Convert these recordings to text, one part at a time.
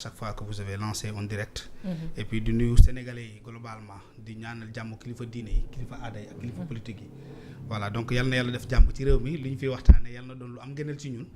chaque fois que vous avez lancé en direct. Et puis di nuyu sénégalais yi globalement di ñaanal jàmm kilifa diine yi kilifa aada yi ak kilifa politique yi. voilà donc yal na yàlla def jàmm ci réew mi li ñu fiy waxtaanee yal na doon lu am ngëneel ci ñun.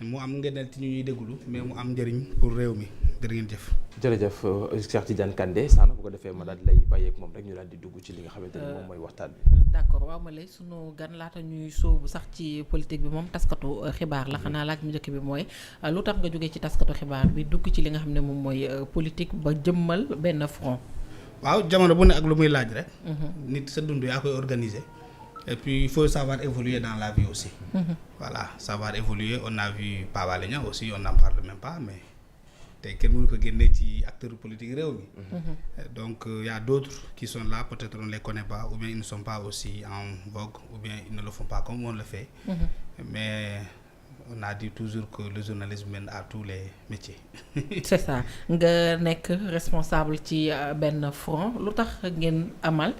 mu am ngëneel ci ñu ñuy déglu mais mu am njëriñ pour réew mi jërë ngeen jëf. jërëjëf Cheikh Tidiane Kandé Sane bu ko defee ma daal di lay bàyyeeg moom rek ñu daal di dugg ci li nga xamante ni moom mooy waxtaan bi. d'accord waaw ma lay sunu gan laata ñuy sóobu sax ci politique bi moom taskatu xibaar la xanaa laaj mu njëkk bi mooy lu tax nga jógee ci taskatu xibaar bi dugg ci li nga xam ne moom mooy politique ba jëmmal benn front. waaw jamono bu ne ak lu muy laaj rek. nit sa dund yaa koy organiser. Et puis il faut savoir évoluer dans la vie aussi. Voilà, savoir évoluer. On a vu Pape Alé Niang aussi, on n'en parle même pas, mais tey kenn mënu ko génne ci acteurs politiques réew mi. Donc y a d'autres qui sont là, peut-être on les connaît pas, ou bien ils ne sont pas aussi en vogue, ou bien ils ne le font pas comme on le fait. Mais on a dit toujours que le journalisme mène à tous les métiers. C'est ça nga nekk responsable ci benn front lu tax ngeen amal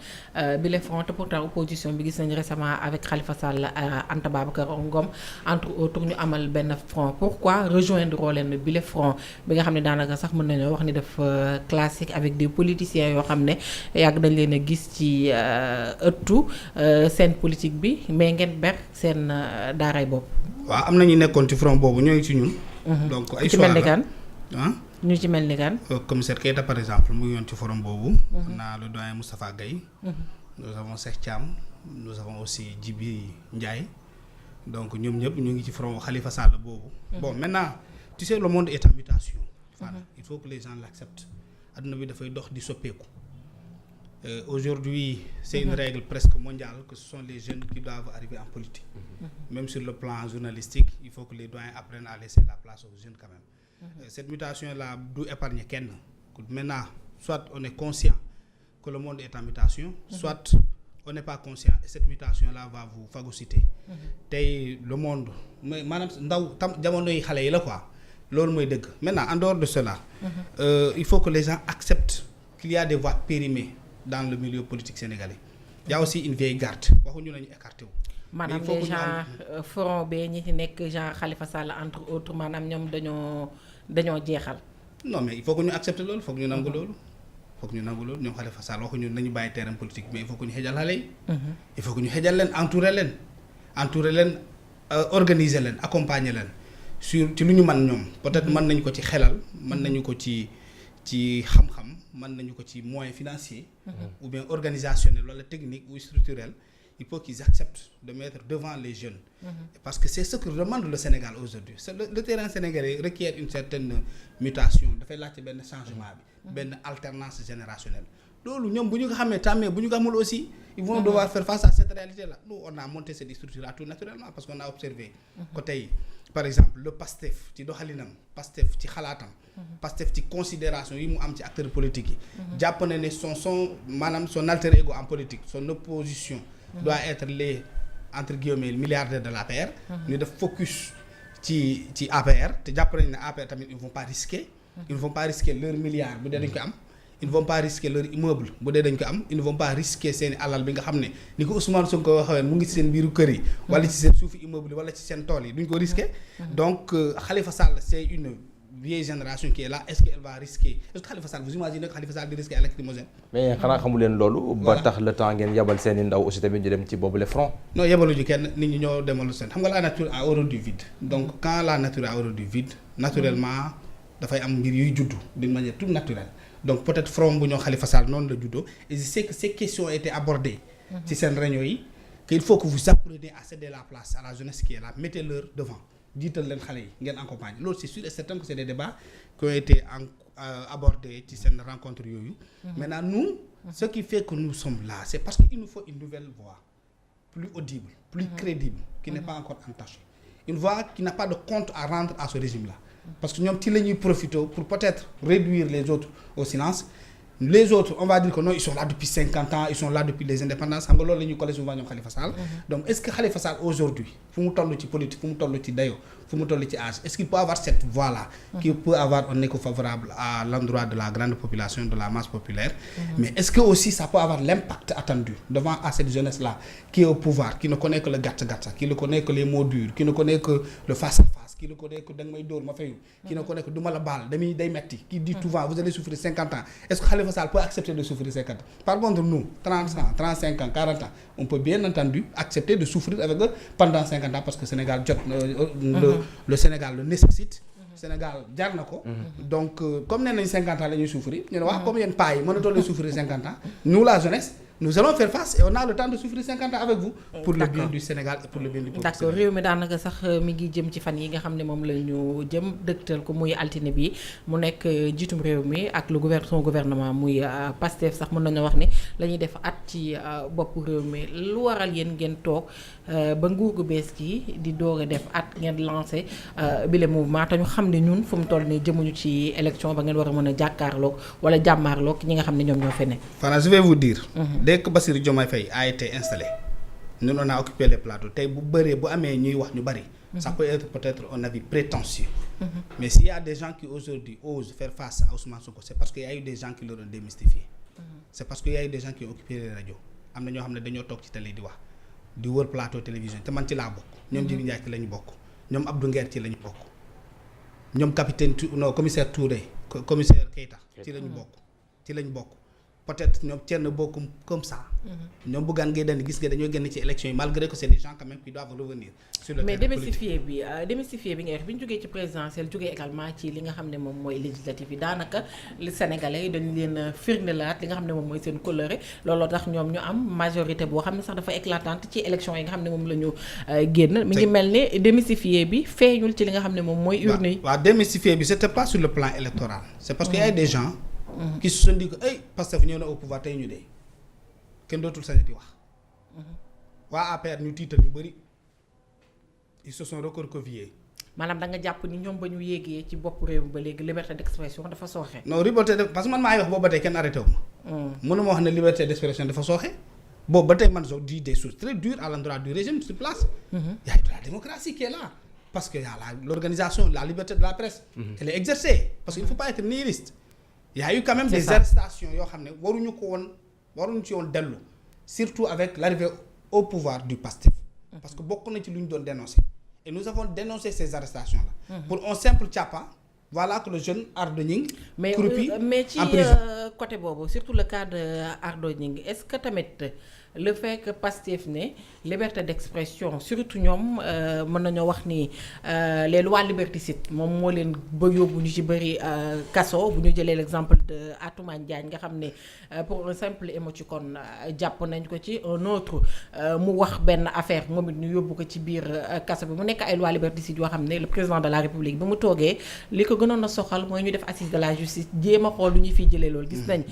bile front te pourtant opposition bi gis nañ récemment avec Khalifa Sall Anta Babacar Ngom entre autres ñu amal benn front pourquoi rejoindre leen bile front bi nga xam ne daanaka sax mën nañoo wax ni def classique avec des politiciens yoo xam ne yàgg nañ leen a gis ci ëttu seen politique bi mais ngeen ber seen daaray bopp. waaw am na ñu nekkoon ci front boobu ñoo ngi ci ñun. donc ay ci mel ni kan ah. ñu ci mel ni kan. commissaire Keita par exemple mu ngi yoon ci forum boobu. on a le doyen Moustapha Gaye. nous avons Cheikh Thiam. nous avons aussi Djibi Ndiaye. donc ñoom ñëpp ñu ngi ci front Khalifa Sall boobu. bon maintenant tu sais le monde est en mutation. voilà il faut que les gens l'acceptent. adduna bi dafay dox di soppeeku. Aujourd'hui c'est une règle presque mondiale que ce sont les jeunes qui doivent arriver en politique. Même sur le plan journalistique il faut que les doyens apprennent à laisser la place aux jeunes quand même. Cette mutation là du épargner kenn. Maintenant soit on est conscient que le monde est en mutation, soit on n'est pas conscient et cette mutation là va vous phagocyter. Tey le monde maanaam ndaw tam jamono yi xale yi la quoi loolu mooy dëgg. Maintenant en dehors de cela il faut que les gens acceptent qu'il y a des voix périmées dans le milieu politique sénégalais. Il y a aussi une vieille garde waxuñu nañu écarté wu. maanaam les gens front bee ñi ci nekk genre Khalifa Sall entre autres maanaam ñoom dañoo jeexal. non mais il faut que ñu accepter loolu foog ñu nangu loolu. foog ñu nangu loolu ñoom Khalifa Sall waxuñu nañu bàyyi terrain politique mais il faut que ñu xejal xale yi. il faut que ñu xejal leen entourer leen organiser leen accompagner leen sur ci lu ñu mën ñoom. peut-être mën nañu ko ci xelal mën nañu ko ci xam-xam mën nañu ko ci moyen financier. ou bien organisationnel wala technique ou structurel. Il faut qu'ils acceptent de mettre devant les jeunes. Parce que c'est ce que demande le Sénégal aujourd'hui. Le terrain sénégalais requiert une certaine mutation dafay laajte benn changement bi benn alternance générationnelle loolu ñoom bu ñu ko xamee tàmmee bu ñu ko amul aussi ils vont devoir faire face à cette réalité là. Nous on a monté cette structure là tout naturellement parce qu'on a observé que tey par exemple le PASTEF ci doxalinam PASTEF ci xalaatam PASTEF ci considération yi mu am ci acteurs politiques yi jàpp na ne maanaam son alter ego en politique son opposition doit être les entre guillemets milliardaires de l'APR. ñu def focus ci APR te jàpp nañ ne APR tamit ils ne vont pas risquer leurs milliards bu dee dañ ko am. ils ne vont pas risquer leur immeuble bu dee dañ ko am ils ne vont pas risquer seen alal bi nga xam ne ni ko Ousmane Sonko waxee mu ngi ci seen biiru kër yi. wala ci seen suufu immeuble wala ci seen tool yi duñ ko risquer. donc Khalifa Sall c'est une vieille génération qui est là est-ce qu'elle va risquer est-ce que Khalifa Sall vous imaginez que Khalifa Sall di risquer à lacrymogène. mais xanaa xamu leen loolu. ba tax le temps ngeen yabal seen i ndaw aussi tamit ñu dem ci boobu le front. non yabaluñu kenn nit ñi ñoo demalu seen xam nga la nature a horreur du vide. donc quand la nature a horreur du vide naturellement dafay am mbir yuy juddu d'une manière toute naturelle. donc peut-être front bu ñoo Khalifa Sall noonu la juddoo et je sais que ces questions ont été abordées. ci seen réunion yi qu'il faut que vous appreniez à céder la place à la jeunesse qui est là mettez-leur devant. jiital leen xale yi ngeen accompagner loolu c'est sûr et certain que c'est des débats qui ont été abordés ci seen rencontre yooyu. Maintenant nous ce qui fait que nous sommes là c'est parce qu'il nous faut une nouvelle voix plus audible plus crédible qui n'est pas encore entachée une voix qui n'a pas de compte à rendre à ce régime là parce que ñoom ci la ñuy profiter pour peut-être réduire les autres au silence. Les autres on va dire que non ils sont là depuis 50 ans ils sont là depuis les indépendances xam nga loolu la ñuy collé souvent ñoom Khalifa Sall. donc est-ce que Khalifa Sall aujourd'hui fu mu toll ci politique fu mu toll ci dayo fu mu toll ci âge est-ce qu'il peut avoir cette voix là qui peut avoir un écho favorable à l'endroit de la grande population de la masse populaire mais est-ce que aussi ça peut avoir l'impact attendu devant à cette jeunesse là qui est au pouvoir qui ne connaît que le gatsa qui ne connaît que les mots durs qui ne connaît que le face à face kii la ko nekk da nga may dóor ma fayu kii na ko nekk du ma la baal day metti kii dit souvent vous allez souffrir 50 ans est-ce que Khalifa Sall peut accepter de souffrir 50 ans? Par contre nous 30 ans 35 ans 40 ans on peut bien entendu accepter de souffrir avec eux pendant 50 ans parce que Sénégal le Sénégal le nécessite. Sénégal jar na ko. Donc comme nee nañ 50 ans la ñuy souffrir ñu ne waaw comme yéen paa yi mënatoo leen souffrir 50 ans nous la jeunesse nous allons faire face et on a le temps de souffrir 50 ans avec vous. Pour le bien du Sénégal et pour le bien du peuple. D'accord réew mi daanaka sax mi ngi jëm ci fan yi nga xam ne moom la ñu jëm dëgtal ko muy altine bi mu nekk jiitum réew mi ak le son gouvernement muy Pastef sax mën nañu wax ne la ñuy def at ci boppu réew mi lu waral yéen ngeen toog ba nguur gu bees gi di doog a def at ngeen lancé bile mouvement te ñu xam ne ñun fu mu toll nii jëmuñu ci élection ba ngeen war a mën a jàkkaarloog wala jàmmaarloog ñi nga xam ne ñoom ñoo fi nekk. Fana je vais vous dire. Dès que Bassirou Diomaye Faye a été installé nous on a occupé les plateaux tey bu bëree bu amee ñuy wax ñu bëri ça peut être peut-être un avis prétentieux mais s'il y a des gens qui aujourd'hui osent faire face à Ousmane Sonko c'est parce qu'il y a eu des gens qui l'ont démystifié c'est parce qu'il y a eu des gens qui ont occupé les radios am na ñoo xam ne dañoo toog ci télé di wax di wër plateau télévision te man ci laa bokk ñoom Djibi Ndiaye ci la ñu bokk ñoom Abdou Nguer ci la ñu bokk ñoom capitaine commissaire Touré commissaire Keita ci la ñu bokk peut-être ñoom Thierno bokkum comme ça. ñoom Bougane Gueye Dany gis nga dañoo génn ci élection yi malgré que c'est des gens quand même qui doivent revenir sur le terrain politique. mais démystifier bi nga wax bi ñu jógee ci présidentielle jógee également ci li nga xam ne moom mooy législative yi daanaka li Sénégalais yi dañu leen firndelaat li nga xam ne moom mooy seen coloré looloo tax ñoom ñu am majorité boo xam ne sax dafa éclatante ci élection yi nga xam ne moom la ñu génn. mi ngi mel ne démystifier bi feeñul ci li nga xam ne moom mooy. urne yi waaw démystifier bi c'était pas sur le plan électoral. c'est parce que y a des gens. qui se sont dit que ay Pastef ñëw na au pouvoir tey ñu dee kenn dootul sañati wax waa APR ñu tiital ñu bëri ils se sont recroquevillés. maanaam da nga jàpp ni ñoom ba ñu yéegee ci bopp réew mi ba léegi liberté d'expression dafa sooxe. non liberté de parce que man maa ngi wax boobu ba tey kenn arrêté wu ma. mënuma wax ne liberté d'expression dafa sooxe boobu ba tey man je dis des choses très dures à l'endroit du régime sur place. y a de la démocratie qui est là parce que y a l'organisation la liberté de la presse. elle est exercée parce que il faut pas être nihiliste. Il y a eu quand même des arrestations yoo xam ne waruñu ci woon dellu surtout avec l'arrivée au pouvoir du Pastef parce que bokk na ci lu ñu doon dénoncer et nous avons dénoncé ces arrestations là pour un simple tchapa voilà que le jeune Ardo Gningue croupi mais ci côté boobu surtout le cas de Ardo Gningue est-ce que tamit le fait que Pastef ne liberté d'expression surtout ñoom mën nañoo wax ni les lois liberticides moom moo leen ba yóbbu ñu ci bëri kaso bu ñu jëlee l'exemple de Atoumane Diagne nga xam ne pour un simple émoticône jàpp nañ ko ci un autre mu wax benn affaire moom it ñu yóbbu ko ci biir kaso bi mu nekk ay lois liberticides yoo xam ne le président de la République bi mu toogee li ko gënoon a soxal mooy ñu def assise de la justice jéem a xool lu ñu fiy jëlee loolu gis nañ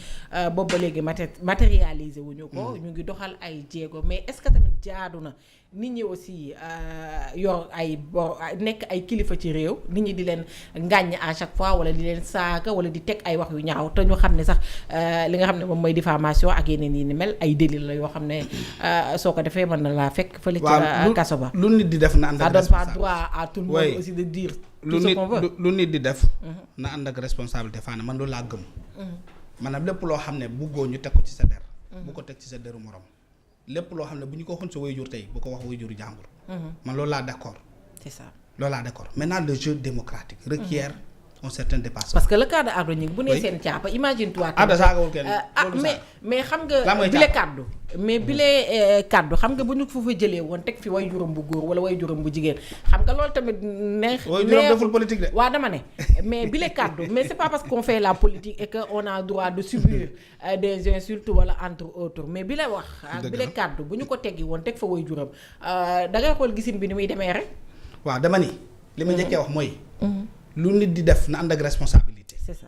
boobu ba léegi matérialiser wuñu ko ñu ngi doxal ay jéego mais est-ce que tamit jaadu na nit ñi aussi yor ay nekk ay kilifa ci réew nit ñi di leen ngàññ à chaque fois wala di leen saaga wala di teg ay wax yu ñaaw te ñu xam ne sax li nga xam ne moom mooy diffamation ak yeneen yi ni mel ay délit la yoo xam ne soo ko defee mën na laa fekk fële ci kaso ba lu nit di def na ànd ak ça donne pas droit à tout le monde aussi de dire tout ce qu'on veut lu nit di def na ànd ak responsabilité faana man loolu laa gëm maanaam lépp loo xam ne buggoo ñu teg ko ci sa der bu ko teg ci sa deru morom lépp loo xam ne bu ñu ko waxoon sa waajur tey bu ko wax waajuru jàmbur man loolu laa d'accord c'est ça loolu laa d'accord maintenant le jeu démocratique requiert un certain dépassement parce que le cas de Ardo Gningue bu nee seen caapa imagine toi saagawul kenn mais xam nga bile kaddu mais bile kaddu xam nga bu ñu fa jëlee woon teg fi way juróom bu góor wala way juróom bu jigéen xam nga loolu tamit neex way juróom deful politique de waaw dama ne mais bile kaddu mais c'est pas parce qu'on fait la politique et que on a droit de subir des insultes wala entre autres mais bile wax ak bile kaddu bu ñu ko teggi woon teg fa way juróom da ngay xool gisin bi ni muy demee rek waaw dama ni li ma njëkkee wax mooy lu nit di def na ànd ak responsabilité. c'est ça.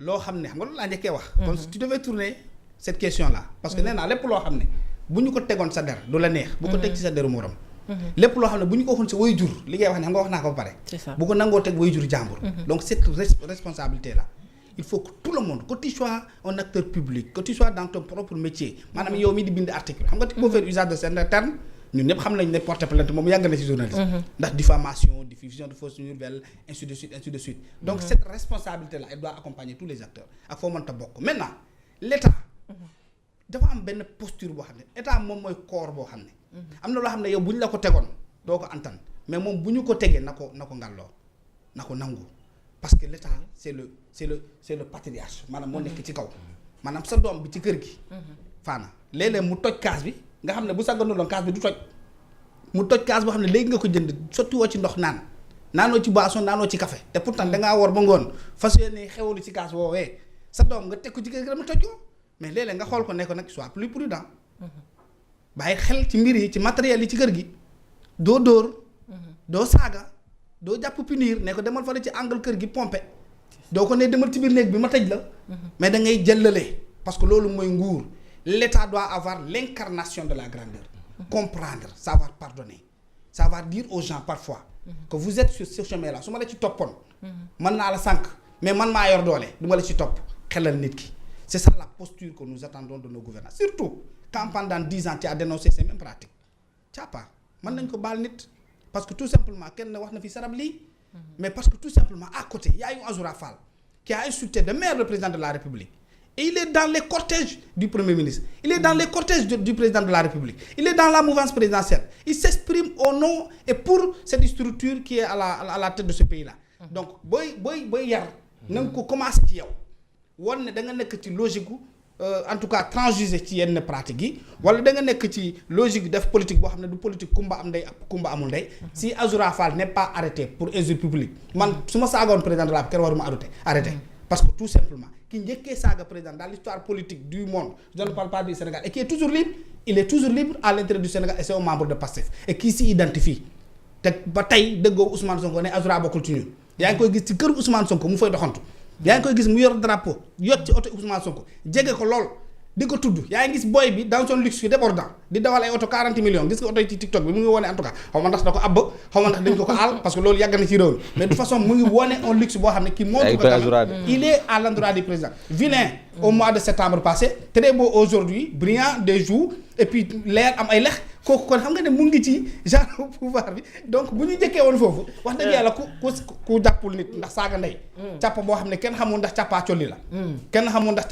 loo xam ne xam nga loolu laa njëkkee wax. kon tu devais tourner cette question là. parce que nee naa lépp loo xam ne bu ñu ko tegoon sa der du la neex. bu ko teg ci sa deru morom. lépp loo xam ne bu ñu ko waxoon sa way jur li ngay wax ne xam nga wax naa ko ba pare. c'est ça bu ko nangoo teg way jur jàmbur. donc cette responsabilité là il faut que tout le monde que tu sois un acteur public que tu sois dans ton propre métier maanaam yow mi di bind article xam nga tu peux faire usage de certains termes. ñun ñëpp xam nañ ne porter plainte moom yàgg na ci journalisme ndax diffamation diffusion de fausses nouvelles ainsi de suite donc cette responsabilité là elle doit accompagner tous les acteurs ak foo mënta bokk maintenant l'état dafa am benn posture boo xam ne état moom mooy corps boo xam ne am na loo xam ne yow bu ñu la ko tegoon doo ko antan mais moom bu ñu ko tegee na ko ngàlloo na ko nangu parce que l'état c'est le patriarche maanaam moo nekk ci kaw maanaam sa doom bi ci kër gi faana léeg-léeg mu toj kaas bi nga xam ne bu sàgganuloon kaas bi du toj mu toj kaas boo xam ne léegi nga ko jënd sotti woo ci ndox naanoo ci boisson naanoo ci café te pourtant dangaa war ba ngoon fas yéene xewlu ci kaas woowee sa doom nga teg ko ci kër gi dama toj ko mais léeg-léeg nga xool ko ne ko nag sois plus prudent bàyyi xel ci mbir yi ci matériel yi ci kër gi doo dóor doo saaga doo jàpp punir ne ko demal fa la ci angle kër gi pompé doo ko ne demal ci biir néeg bi ma tëj la mais da ngay jëllale parce que loolu mooy nguur l'état doit avoir l'incarnation de la grandeur comprendre savoir pardonner savoir dire aux gens parfois que vous êtes sur ce chemin là su ma la ci toppoon mën naa la sànq mais man maa yor doole du ma la ci topp xelal nit ki c'est ça la posture que nous attendons de nos gouvernants surtout quand pendant 10 ans tu as dénoncé ces mêmes pratiques càppa mën nañ ko baal nit parce que tout simplement kenn wax na fi sarab lii mais parce que tout simplement à côté y a eu Azoura Fall qui a insulté de même le président de la République et il est dans les cortèges du Premier ministre il est dans les cortèges du président de la République il est dans la mouvance présidentielle il s'exprime au nom et pour cette structure qui est à la tête de ce pays là donc booy yar na nga ko commencé ci yow wan ne da nga nekk ci logique gu en tout cas transiger ci yenn pratique yi wala da nga nekk ci logique def politique boo xam ne du politique kumba am ndey kumba amul ndey si Azoura Fall n'est pas arrêté pour injure publique man su ma saagoon président de la République kenn waruma arrêté parce que tout simplement ki njëkkee saaga président dans l'histoire politique du monde je ne parle pas du Sénégal et qui est toujours libre il est toujours libre à l'intérieur du Sénégal et c'est un membre de Pastef et qui s'y identifie te ba tey dëggoo Ousmane Sonko ne Azoura bokkul ci ñun yaa ngi koy gis ci kër Ousmane Sonko mu fay doxantu yaa ngi koy gis mu yor drapeau yot ci oto Ousmane Sonko jege ko lool di ko tudd yaa ngi gis boy bi dans son luxe débordant di dawal ay oto 40 millions gis nga oto yi ci TikTok bi mu ngi wone en tout cas xaw ma ndax da ko àbb xaw ma ndax dañ ko aal parce que loolu yàgg na ci réew mi mais de toute façon mu ngi wone un luxe boo xam ne qui montre que il est à l'endroit du président vilain au mois de septembre passé très beau aujourd'hui brillant des jours et puis leer am ay lex kooku kon xam nga ne mu ngi ci genre pouvoir bi donc bu ñu jëkkee woon foofu wax dëgg yàlla ku jàppul nit ndax saaga ndey càppa boo xam ne kenn xamul ndax càppaa colli la kenn xamul ndax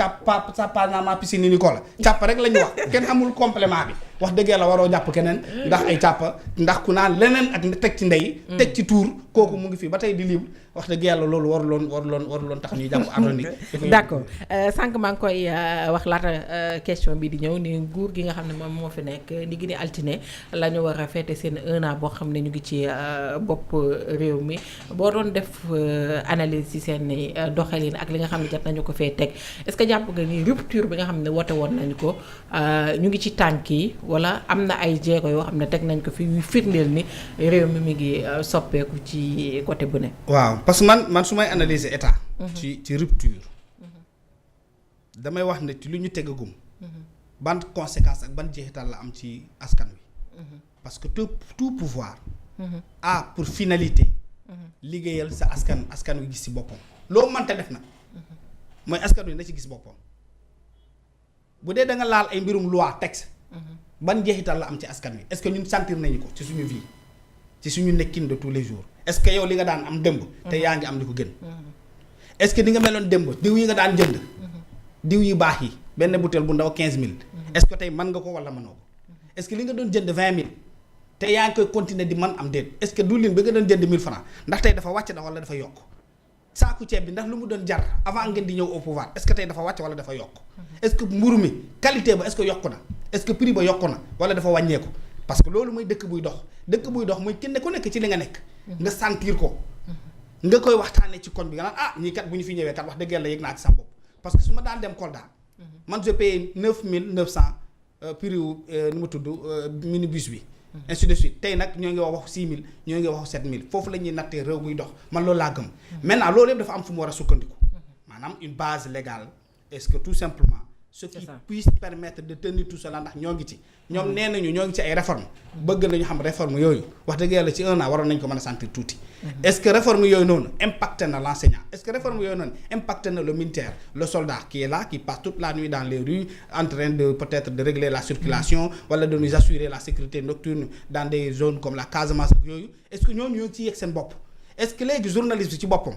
càppaa naama piscine ni ko la càppa rek la ñu wax kenn xamul complément bi wax dëgg yàlla waroo jàpp keneen ndax ay càppa ndax ku naan leneen ak teg ci ndey teg ci tuur kooku mu ngi fii ba tey di libre wax dëgg yàlla loolu waruloon tax ñuy jàpp aroni d'accord sànq maa ngi koy wax laata question bi di ñëw ni nguur gi nga xam ne moom moo fi nekk di gën a altine la ñu war a fêter seen 1 an boo xam ne ñu ngi ci bopp réew mi boo doon def analyse ci seen doxalin ak li nga xam ne jot nañu ko fee teg est-ce que jàpp nga ni rupture bi nga xam ne woote woon nañu ko ñu ngi ci tànk yi wala am na ay jéego yoo xam ne teg nañ ko fi yu firndeel ni réew mi ngi soppeeku ci côté bu ne. waaw parce que man su may analyser état. ci rupture. damay wax ne ci lu ñu tegagum. ban conséquence ak ban jeexital la am ci askan wi. parce que tout pouvoir. a pour finalité. liggéeyal sa askan wi gis ci boppam. loo mënta def nag. mooy askan wi na ci gis boppam. bu dee da nga laal ay mbirum loi texte. ban jeexital la am ci askan wi est-ce que ñun sentir nañu ko ci suñu vie ci suñu nekkin de tous les jours est-ce que yow li nga daan am démb. te yaa ngi am li ko gën. est-ce que di nga meloon démb diw yi nga daan jënd. diw yu baax yi benn butéel bu ndaw 15000. est-ce que tey mën nga ko wala mënoo ko. est-ce que li nga doon jënd 20000 te yaa ngi koy continuer di mën am déet est-ce que diwlin bi nga doon jënd 1000 francs ndax tey dafa wàcc na wala dafa yokk. saaku ceeb bi ndax lu mu doon jar avant ngeen di ñëw au pouvoir est-ce que tey dafa wàcc wala dafa yokk. est-ce que mburu mi qualité ba est-ce que yokku na est-ce que prix ba yokku na wala dafa wàññeeku parce que loolu mooy dëkk buy dox mooy kenn ku nekk ci li nga nekk. nga sentir ko. nga koy waxtaanee ci koñ bi nga naan ñii kat bu ñu fi ñëwee kat wax dëgg yàlla yëg naa ci sa bopp parce que su ma daan dem Kolda. man je paye 9900 prix wu nu mu tudd minibus bi. ainsi de suite tey nag ñoo ngi wax 6000 ñoo ngi wax 7000 foofu la ñuy nattee réew muy dox man loolu laa gëm. maintenant loolu yëpp dafa am fu mu war a sukkandiku. maanaam une base légale est-ce que tout simplement. ce qui puisse permettre de tenir tout cela ndax ñoo ngi ci. ñoom nee nañu ñoo ngi ci ay réformes. bëgg nañu xam réforme yooyu wax dëgg yàlla ci 1 an waroon nañu ko mën a sentir tuuti. est-ce que réforme yooyu noonu impacté na l'enseignant est-ce que réforme yooyu noonu impacté na le militaire le soldat qui est là qui passe toute la nuit dans les rues en train de peut-être de régler la circulation wala de nous assurer la sécurité nocturne dans des zones comme la Casamance ak yooyu est-ce que ñooñu ñoo ci yegg seen bopp est-ce que léegi journaliste bi ci boppam.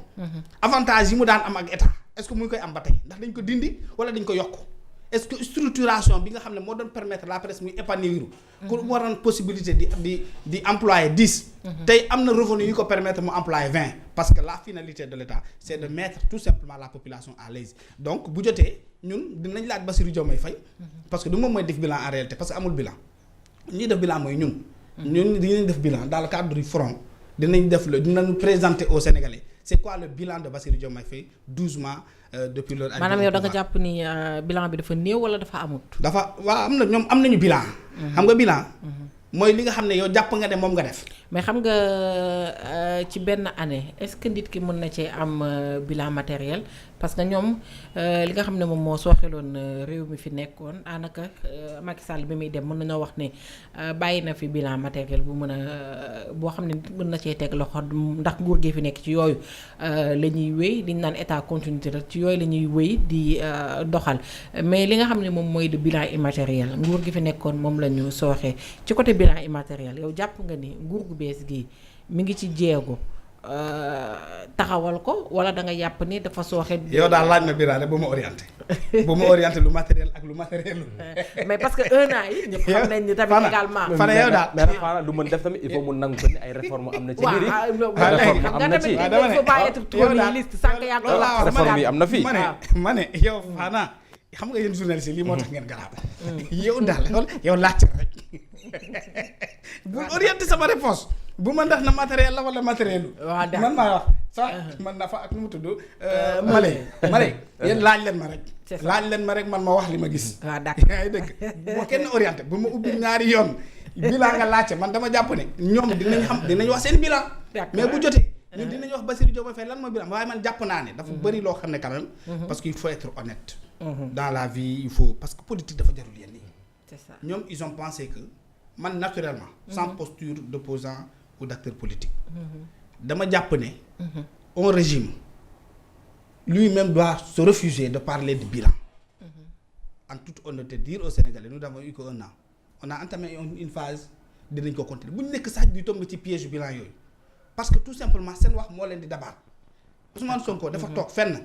avantage yi mu daan am ak état est-ce que mu ngi koy am ba tey ndax dañ ko dindi wala dañ ko yokk est-ce que structuration bi nga xam ne moo doon permettre la presse muy épanouir ku waroon possibilité di employer 10 tey am na revenu yu ko permettre mu employer 20 parce que la finalité de l'État c'est de mettre tout simplement la population à l'aise donc bu jotee ñun dinañ laaj Bassirou Diomaye Faye parce que du moom mooy def bilan en réalité parce que amul bilan ñuy def bilan mooy ñun dinañ def bilan dans le cadre du front dinañ présenter aux Sénégalais c'est quoi le bilan de Bassirou Diomaye Faye 12 mois depuis leur arrivée. maanaam yow da nga jàpp ni bilan bi dafa néew wala dafa amut. dafa waaw am na ñoom am nañu bilan. xam nga bilan. mooy li nga xam ne yow jàpp nga ne moom nga def. mais xam nga ci benn année est-ce que nit ki mën na cee am bilan matériel parce que ñoom li nga xam ne moom moo sooxeloon réew mi fi nekkoon daanaka Macky Sall bi muy dem mën nañoo wax ne bàyyi na fi bilan matériel bu mën a boo xam ne mën na cee teg loxo ndax nguur gi fi nekk ci yooyu la ñuy wéy di naan état continuité rek ci yooyu la ñuy wéy di doxal mais li nga xam ne moom mooy de bilan immatériel nguur gi fi nekkoon moom la ñu sooxee ci côté bilan immatériel yow jàpp nga ni nguur gu bees gi mi ngi ci jéego taxawal ko wala da nga yàpp ni dafa sooxe. yow daal laaj ma bilan rek bu ma orienté lu matériel ak lu matériel. mais parce que un an yi ñëpp xam nañ ni tamit également. Fana yow daal mais Fana lu mën def tamit il faut mu nangu ko ni ay réformes am na ci biir yi. réforme am na ci il faut pas être trop nihiliste sànq yaa ko wax. réforme yi am na fi. ma ne yow Fana xam nga yéen journaliste yi lii moo tax ngeen garaaw. yow daal yow laajte rek bul orienté sama réponse bu ma ndax na matériel la wala matériel lu. waaw d'accord man maa wax sax man na fa ak nu mu tudd. Malay yéen laaj leen ma rek. laaj leen ma rek man ma wax li ma gis. waaw d'accord yaa ngi dëgg boo kenn orienté bu ma ubbi ñaari yoon bilan nga laajte man dama jàpp ne ñoom dinañ wax seen bilan. mais bu jotee ñun dinañ wax Bassirou Diomaye Faye lan mooy bilan waaye man jàpp naa ne dafa bëri loo xam ne quand même. parce que il faut être honnête. dans la vie il faut parce que politique dafa jarul yenn yi. c'est ça ñoom ils ont pensé que man naturellement. sans posture d'opposant ou d'acteur politique. dama jàpp ne. un régime lui-même doit se refuser de parler de bilan. en toute honnêteté dire aux Sénégalais nous n'avons eu que un an on a entamé une phase dinañ ko continuer bu ñu nekk sax di tomber ci piège bilan yooyu parce que tout simplement seen wax moo leen di dabaat Ousmane Sonko dafa toog fenn.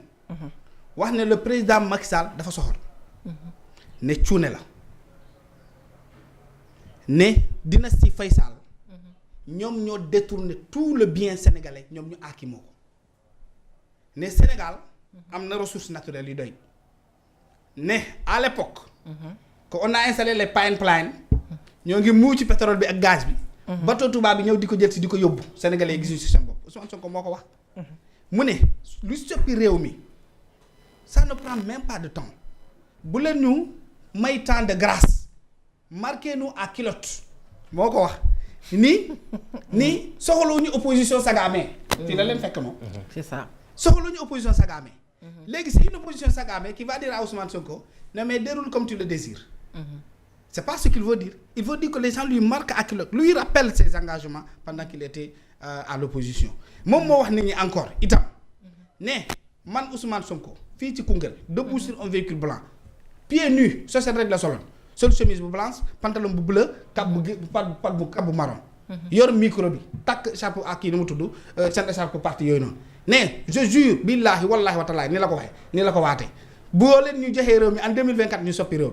wax ne le président Macky Sall dafa soxor. ne cuune la. ne dynastie Faye Sall ñoom ñoo détourné tout le bien sénégalais ñoom ñu aakimoo ko ne Sénégal am na ressources naturelles yu doy ne à l'époque que on a installé les pipelines ñoo ngi muu ci pétrole bi ak gaz bi bateau tubaab bi ñëw di ko jël si di ko yóbbu sénégalais yi gisuñu si seen bopp Ousmane Sonko moo ko wax mu ne lu soppi réew mi ça ne prend même pas de temps bu leen ñu may temps de grâce marquez-nous à culotte moo ko wax ni soxlawuñu opposition sagamee fii la leen fekk moom c'est ça soxlawuñu opposition sagamee léegi c'est une opposition sagamee qui va dire à Ousmane Sonko non mais déroule comme tu le désires c'est pas ce qu'il veut dire il veut dire que les gens lui marquent à culotte lui rappellent ses engagements pendant qu'il était à l'opposition moom moo wax nit ñi encore itam ne man Ousmane Sonko fii ci Koungheul debout sur un véhicule blanc pieds nus chaussette rek la soloon sol chemise bu blanche pantalon bu bleu cap bu marron yor micro bi takk écharpe ak kii ni mu tudd seen écharpe parti yooyu noonu ne je jure billahi wallahi wa taala ni la ko waxee ni la ko waatee boo leen ñu joxee réew mi en 2024 ñu soppi réew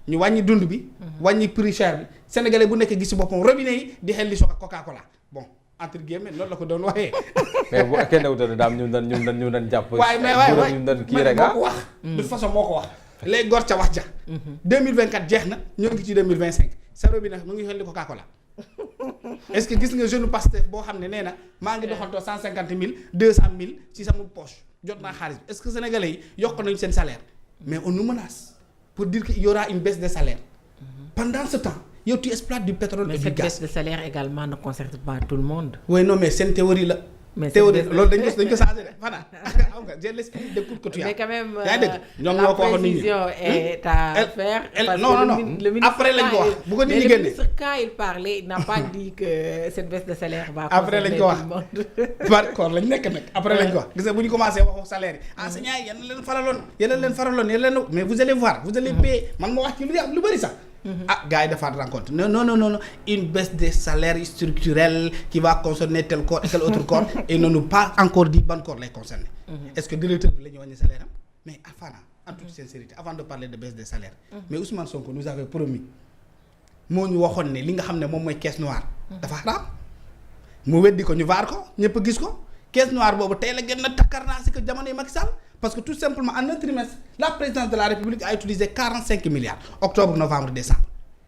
mi ñu wàññi dund bi wàññi prix cher bi sénégalais bu nekk gis ci boppam robinet yi di xel li Coca Cola bon entre guillemets loolu la ko doon waxee mais bu kenn dawutoon daam ñu doon jàpp waaye ñu doon kii rek moo ko wax de toute façon moo ko wax léegi gor ca wax ja 2024 jeex na ñoo ngi ci 2025 sa robinet mu ngi xel li Coca-Cola est-ce que gis nga jeune Pastef boo xam ne nee na maa ngi doxantoo 150 000 200 000 ci sama poche jot naa xaalis bi est-ce que sénégalais yi yokk nañu seen salaire mais on nous menace pour dire qu'il y aura une baisse de salaire pendant ce temps yow tu exploites du pétrole et du gaz. mais cette baisse de salaire également ne concerne pas tout le monde. oui non mais seen théorie la. mais théorie loolu dañ ko changé de Fana xam nga j'ai l'esprit d'écoute que tu as. mais quand même la précision est à faire. non après lañ ko wax bu ko nit ñi génne. mais le ministre quand il parlait il n'a pas dit que cette baisse de salaire va après lañ ko wax d'accord lañ nekk nag après lañ ko wax gis nga bu ñu commencé waxu salaire yi enseignants yi yéen leen faraloon mais vous allez voir vous allez payer man ma wax ci lu bari sax. gars yi defaat rencontre non une baisse des salaires structurels qui va concerner tel corps et tel autre corps et ne nous pas encore dit ban corps lay concerner. Est-ce que directeur bi la ñu wàññi salaire am mais Fana en toute sincérité avant de parler de baisse des salaires. Mais Ousmane Sonko nous avait promis moo ñu waxoon ne li nga xam ne moom mooy caisse noire. dafa xaraam mu weddi ko ñu vaar ko ñëpp gis ko caisse noire boobu tey la gën a takkarnaasi que jamonoy Macky Sall parce que tout simplement en un trimestre la présidence de la République a utilisé 45 milliards octobre novembre décembre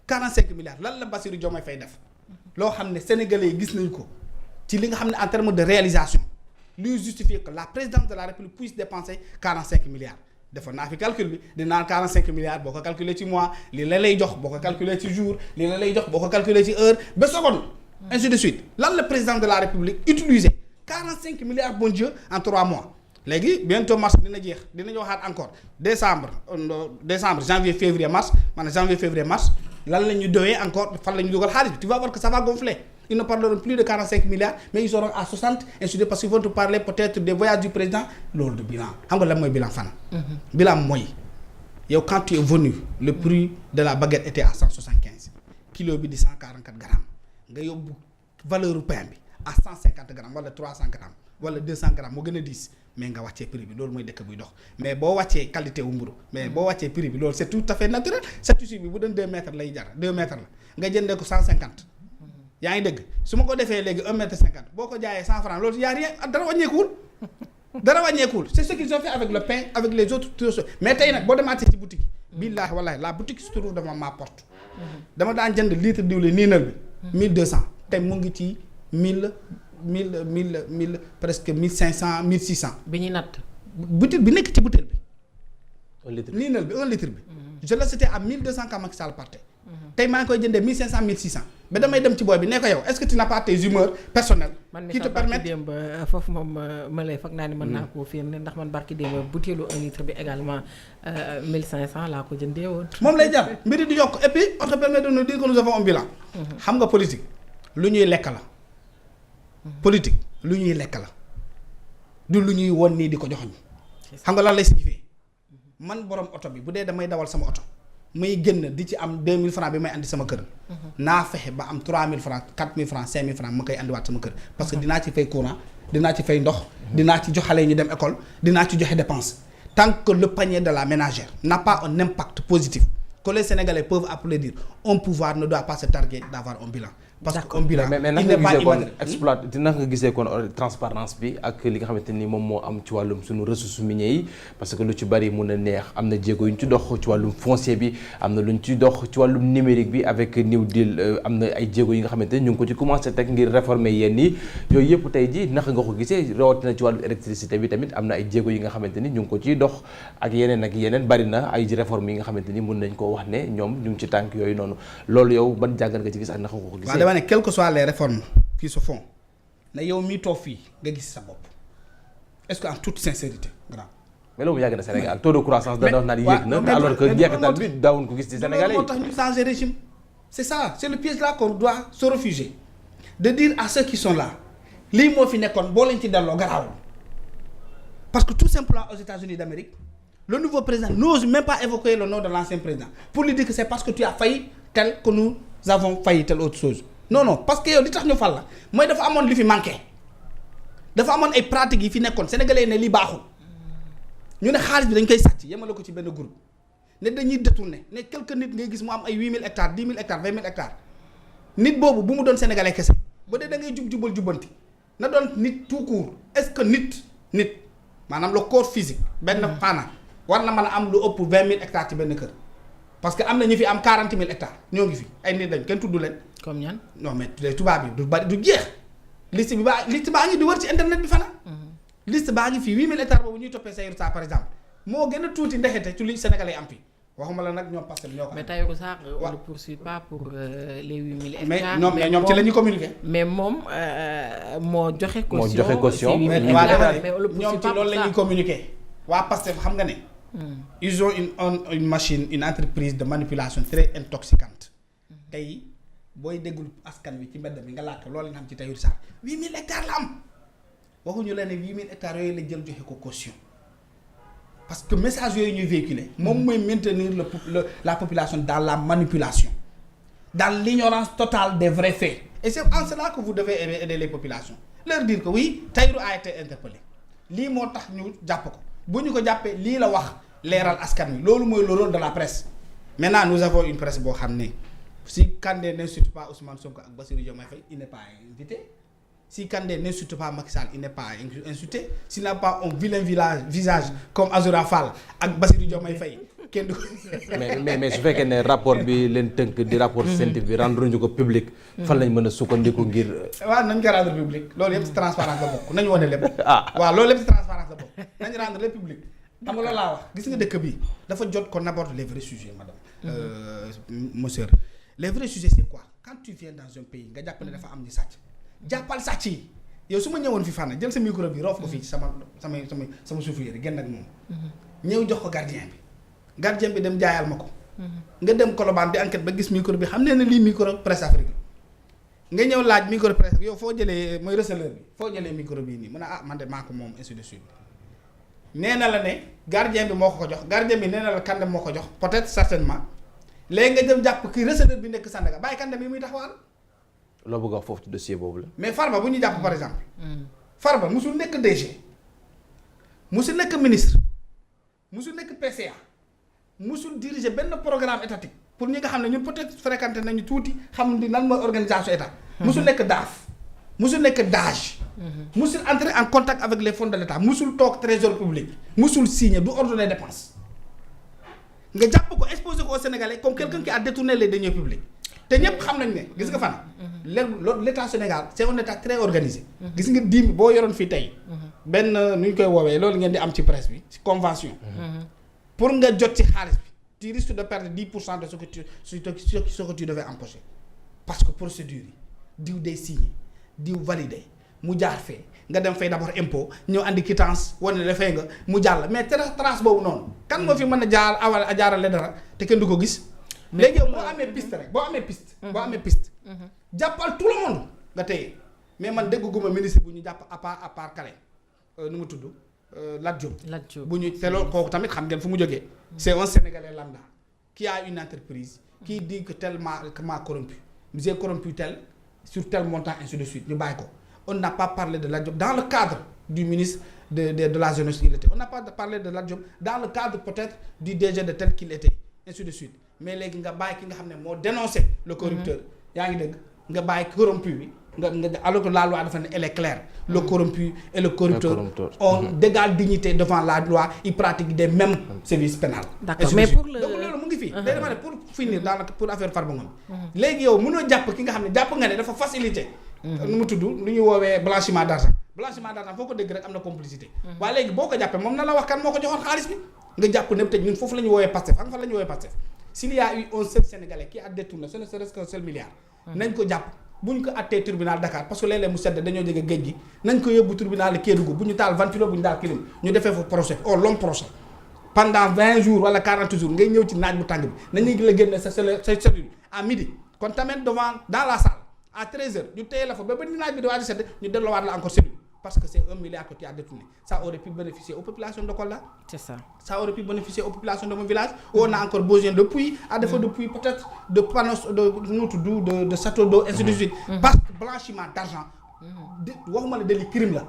45 milliards lan la Bassirou Diomaye Faye def loo xam ne sénégalais yi gis nañu ko ci li nga xam ne en termes de réalisation luy justifier que la présidence de la République puisse dépenser 45 milliards defoon naa fi calcul bi di naan 45 milliards boo ko calculer ci mois lii la lay jox boo ko calculer ci jour lii la lay jox boo ko calculer ci heure ba seconde ainsi de suite lan la président de la République utiliser 45 milliards bon Dieu en 3 mois léegi bientôt mars dina jeex dinañu waxaat encore décembre janvier février mars maanaam janvier février mars lan la ñu doyee encore fan la ñu dugal xaalis bi tu vas voir que ça va gonfler ils ne parleront plus de 45 milliards mais ils seront à 60 ainsi de suite parce qu'ils vont te parler peut-être des voyages du président loolu de bilan xam nga lan mooy bilan fan. bilan mooy yow quand tu es venu le prix de la baguette était à 175 kilo bi di 144 grammes nga yóbbu valeur pain bi à 150 grammes wala 300 grammes wala 200 grammes moo gën a diis mais nga wàccee prix bi loolu mooy dëkk buy dox mais boo wàccee qualité wu mburu mais boo wàccee prix bi loolu c'est tout à fait naturel sa tissu bi bu doon 2 mètres lay jar 2 mètres la nga jëndee ko 150 yaa ngi dégg su ma ko defee léegi 1 mètre 50 boo ko jaayee 100 francs loolu y a rien dara wàññeekuwul c'est ce qu'ils ont fait avec le pain avec les autres choses mais tey nag boo demaatee ci boutique yi billaahi wallaahi la boutique se trouve devant ma porte dama daan jënd litre diwlin niinal bi 1200 tey mu ngi ci 1000 presque 1500 1600. bi ñuy natt. boutique bi nekk ci bouteille bi. 1 litre bi niinal bi 1 litre bi. je l'ai acheté à 1200 quand Macky Sall partait. tey maa ngi koy jëndee 1500 1600. ba damay dem ci booy bi ne ko yow est-ce que tu n'as pas tes humeurs personnelles. qui te permettent man démb foofu moom ma lay foog naa ni mën naa koo firnde ndax man barki démb butéelu 1 litre bi également 1500 laa ko jëndee woon. moom lay jar mbiri di yokk et puis on te permet de nous dire que nous avons un bilan. xam nga politique lu ñuy lekk la. politique lu ñuy lekk la du lu ñuy won nii di ko joxoñ xam nga lan lay signifier man borom oto bi bu dee damay dawal sama oto may génn di ci am 2000 francs bi may andi sama kër naa fexe ba am 3000 francs 4000 francs 5000 francs ma koy andiwaat sama kër parce que dinaa ci fay courant dinaa ci fay ndox dinaa ci jox xale ñu dem école dinaa ci joxe dépense tant que le panier de la ménagère n'a pas un impact positif que les Sénégalais peuvent applaudir un pouvoir ne doit pas se targuer d'avoir un bilan. parce que un bilan mais naka nga gisee kon transparence bi ak li nga xamante ni moom moo am ci wàllum suñu ressources minières yi parce que lu ci bari mun a neex am na jéego yu ñu ci dox ci wàllum foncier bi am na lu ñu ci dox ci wàllum numérique bi avec New Deal am na ay jéego yi nga xamante ni ñu ngi ko ci commencé teg ngir réformer yenn yi yooyu yëpp tey ji naka nga ko gisee rawatina ci wàllum électricité bi tamit am na ay jéego yi nga xamante ni ñu ngi ko ciy dox ak yeneen bari na ay réformes yi nga xamante ni mun nañ koo wax ne ñoom ñu ngi ci tànk yooyu noonu loolu yow ban jàngat nga ci gis ak naka nga ko gisee. ne quelles que soient les réformes qui se font na yow mii toog fii nga gis sa bopp est-ce que en toute sincérité grand. mais loolu yàgg na Sénégal taux de croissance da doon naan yéeg na alors que jeexital bi daawuñ ko gis ci Sénégal yi moo tax ñu changer régime c'est ça c'est le piège là qu'on doit se refuger de dire à ceux qui sont là lii moo fi nekkoon boo leen ci delloo garaawul parce que tout simplement aux États-Unis d'Amérique le nouveau président n'ose même pas évoquer le nom de l'ancien président pour lui dire que c'est parce que tu as failli tel que nous avons failli telle autre chose. non parce que yow li tax ñu fal la mooy dafa amoon li fi manqué dafa amoon ay pratiques yi fi nekkoon sénégalais ne li baaxul ñu ne xaalis bi dañ koy sàcc yemale ko ci benn groupe ne dañuy détourner ne quelques nit ngay gis mu am ay 8000 hectares 10 000 hectares 20 000 hectares nit boobu bu mu doon sénégalais kese ba dee da ngay jubal jubbanti na doon nit tout court est-ce que nit maanaam le corps physique benn faana war na mën a am lu ëpp 20 000 hectares ci benn kër parce que am na ñu fi am 40 000 hectares ñoo ngi fi ay nit dañ kenn tudd leen. comme ñan non mais tubaab yi du bari du jeex liste baa ngi di wër ci internet bi fana liste baa ngi fii 8000 hectares boobu ñuy toppee Tahirou Sarr par exemple moo gën a tuuti ndexete ci li Sénégalais am fi waxuma la nag ñoom parce que ñoo ko. mais Tahirou Sarr on ne poursuit pas pour les 8000 hectares. mais ñoom ci la ñuy communiquer. mais moom moo joxe. caution mais ñoom ci loolu la ñuy communiquer waa Pastef xam nga ne. ils ont une machine une entreprise de manipulation très intoxicante tey booy déggul askan wi ci mbedd mi nga laajte loolu nga xam ci Tahirou Sarr 8000 hectares la am waxuñu la ne 8000 hectares yooyu la jël joxe ko caution parce que message yooyu ñuy véhiculer moom mooy maintenir la population dans la manipulation dans l'ignorance totale des vrais faits et c'est en cela que vous devez aider les populations leur dire que oui Tahirou a été interpellé lii moo tax ñu jàpp ko bu ñu ko jàppee lii la wax leeral askan wi loolu mooy le rôle de la presse maintenant nous avons une presse boo xam ne si Kandé n'insulte pas Ousmane Sonko ak Bassirou Diomaye Faye il n'est pas invité si Kandé n'insulte pas Macky Sall il n'est pas insulté s'il n'a pas un vilain visage comme Azoura Fall ak Bassirou Diomaye Faye kenn du ko mais su fekkee ne rapport bi leen tënk di rapport scientifique bi rendre ñu ko public fan lañ mën a sukkandiku ngir waaw nañ ko rendre public loolu yëpp ci transparence la bokk nañu wane lépp waaw loolu yëpp ci transparence la bokk nañ rendre lépp public xam nga loolu laa wax gis nga dëkk bi dafa jot qu'on aborde les vrais sujets madame monsieur les vrais sujets c'est quoi quand tu viens dans un pays nga jàpp ne dafa am ni sàcc jàppal sàcc yi yow su ma ñëwoon fi fànn jël sa micro bi roof ko fii ci sama suufu yére génn ak moom ñëw jox ko gardien bi dem jaayal ma ko nga dem Colobane di enquête ba gis micro bi xam ne ne lii micro presse Afrique nga ñëw laaj micro presse yow foo jëlee mooy receleur bi foo jëlee micro bii nii mu ne man de maa ko moom ainsi de suite nee na la ne gardien bi moo ko jox gardien bi nee na la Kandé moo ko jox peut-être certainement léegi nga dem jàpp kii receleur bi nekk Sandaga bàyyi Kandé bi muy taxawal. loo bëgg a wax foofu ci dossier boobu la. mais Farba bu ñu jàpp par exemple. Farba musul nekk DG musul nekk ministre musul nekk PCA musul diriger benn programme étatique pour ñi nga xam ne ñun peut-être fréquenté nañu tuuti xam ni lan mooy organisation état. musul nekk DAF musul nekk DAGE. musul entrer en contact avec les fonds de l'État musul toog trésor public musul signer du ordonner dépense nga jàpp ko exposé ko au Sénégalais comme quelqu'un qui a détourné les deniers publics te ñëpp xam nañ ne gis nga fan. l'État Sénégal c'est un État très organisé. gis nga diim boo yoroon fii tey. benn nu ñu koy woowee loolu ngeen di am ci presse bi ci convention. pour nga jot ci xaalis bi tu risques de perdre 10% de ce que tu devais empocher parce que procédure yi diw day signé diw validé mu jaar fee nga dem fay d'abord impôt ñëw andi quittance wane la fay nga mu jàll mais trace boobu noonu kan moo fi mën a jaarale dara te kenn du ko gis. léegi yow boo amee piste rek boo amee piste. jàppal tout le monde nga téye mais man dégguma ministre bu ñu jàpp à part Kale nu mu tudd. Lat Diop bu ñu te loolu kooku tamit xam ngeen fu mu jógee c'est un Sénégalais lambda qui a une entreprise qui dit que tel m'a corrompu j'ai corrompu tel sur tel montant ainsi de suite ñu bàyyi ko on n'a pas parlé de Lat Diop dans le cadre du ministre de la jeunesse qu'il était on n'a pas parlé de Lat Diop dans le cadre peut-être du DG de tel qu'il était ainsi de suite mais léegi nga bàyyi ki nga xam ne moo dénoncé le corrupteur yaa ngi dégg nga bàyyi corrompu bi nga alors que la loi dafa ne elle est claire le corrompu et le corrupteur ont d'égale dignité devant la loi ils pratiquent des mêmes services pénals. D'accord mais pour le donc loolu mu ngi fii. day dama ne pour finir daanaka pour affaire Farba Ngom. léegi yow mënoo jàpp ki nga xam ne jàpp nga ne dafa facilité. nu mu tudd lu ñuy woowee blanchiment d'argent foo ko dégg rek am na complicité. waaye léegi boo ko jàppee moom na la wax kan moo ko joxoon xaalis bi nga jàpp ne tëj ñun foofu la ñu woowee Pastef xam nga fan la ñu woowee Pastef s'il y a eu un seul Sénégalais qui a détourné ce ne serait-ce qu'un seul milliard nañ ko jàpp bu ñu ko attee tribunal Dakar parce que léeg-léeg mu sedd dañoo jege géej gi nañ ko yóbbu tribunal Kédougou bu ñu taal ventilo bu ñu taal clim ñu defee fa procès long procès pendant 20 jours wala 40 jours ngay ñëw ci naaj bu tàng bi nañu la génne sa cellule à midi kon tamit devant dans la salle à 13h ñu téye la fa ba naaj bi di waaj a sedd ñu delloowaat la encore cellule parce que c'est 1 milliard que tu as détourné ça aurait pu bénéficier aux populations de Kolda. C'est ça. Ça aurait pu bénéficier aux populations de mon village où on a encore besoin de puits à défaut de puits peut-être de panneaux de châteaux d'eau ainsi de suite parce que blanchiment d'argent waxuma la délit crime la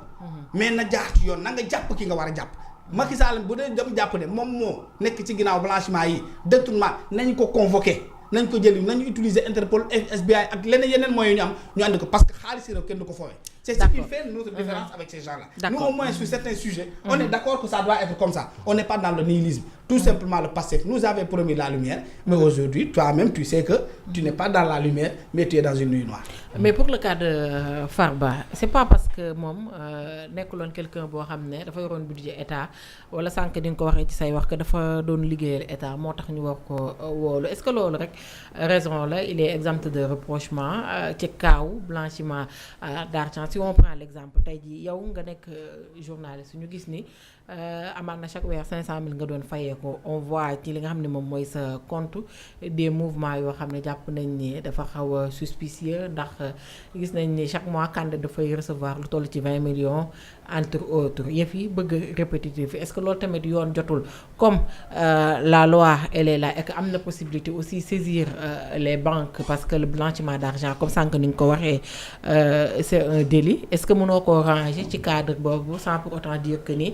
mais na jaar ci yoon na nga jàpp ki nga war a jàpp Macky Sall bu dee dem jàpp ne moom moo nekk ci ginnaaw blanchiment yi détournement nañ ko convoquer nañ ko jël nañu utiliser Interpol FBI ak leneen yeneen moyens ñu am ñu andi ko parce que xaalis yi kenn du ko foowee. C'est ce qui fait notre différence avec ces gens-là. Nous au moins sur certains sujets, on est d'accord que ça doit être comme ça. On n'est pas dans le nihilisme. Tout simplement le passé nous avait promis la lumière, mais aujourd'hui toi-même tu sais que tu n'es pas dans la lumière, mais tu es dans une nuit noire. Mais pour le cas de Farba, c'est pas parce que moom nekkuloon quelqu'un boo xam ne dafa yoroon budget état wala sànq di nga ko waxee ci say wax que dafa doon liggéeyal état moo tax ñu war ko woolu est-ce que loolu rek raison la il est exempt de reprochement ci kaaw blanchiment d'argent. Si on prend l'exemple tey jii yow nga nekk journaliste ñu gis ni amal na chaque weer 500 000 nga doon fayee ko on voit ci li nga xam ne moom mooy sa compte des mouvements yoo xam ne jàpp nañ ni dafa xaw a suspicieux ndax gis nañ ni chaque mois Kandé dafay recevoir lu toll ci 20 millions entre autres yëf yi bëgg répétitif est-ce que loolu tamit yoon jotul comme la loi elle est là et que am na possibilité aussi saisir les banques parce que le blanchiment d'argent comme sànq ni nga ko waxee c'est un délit est-ce que mënoo koo ranger ci cadre boobu sans pour autant dire que ni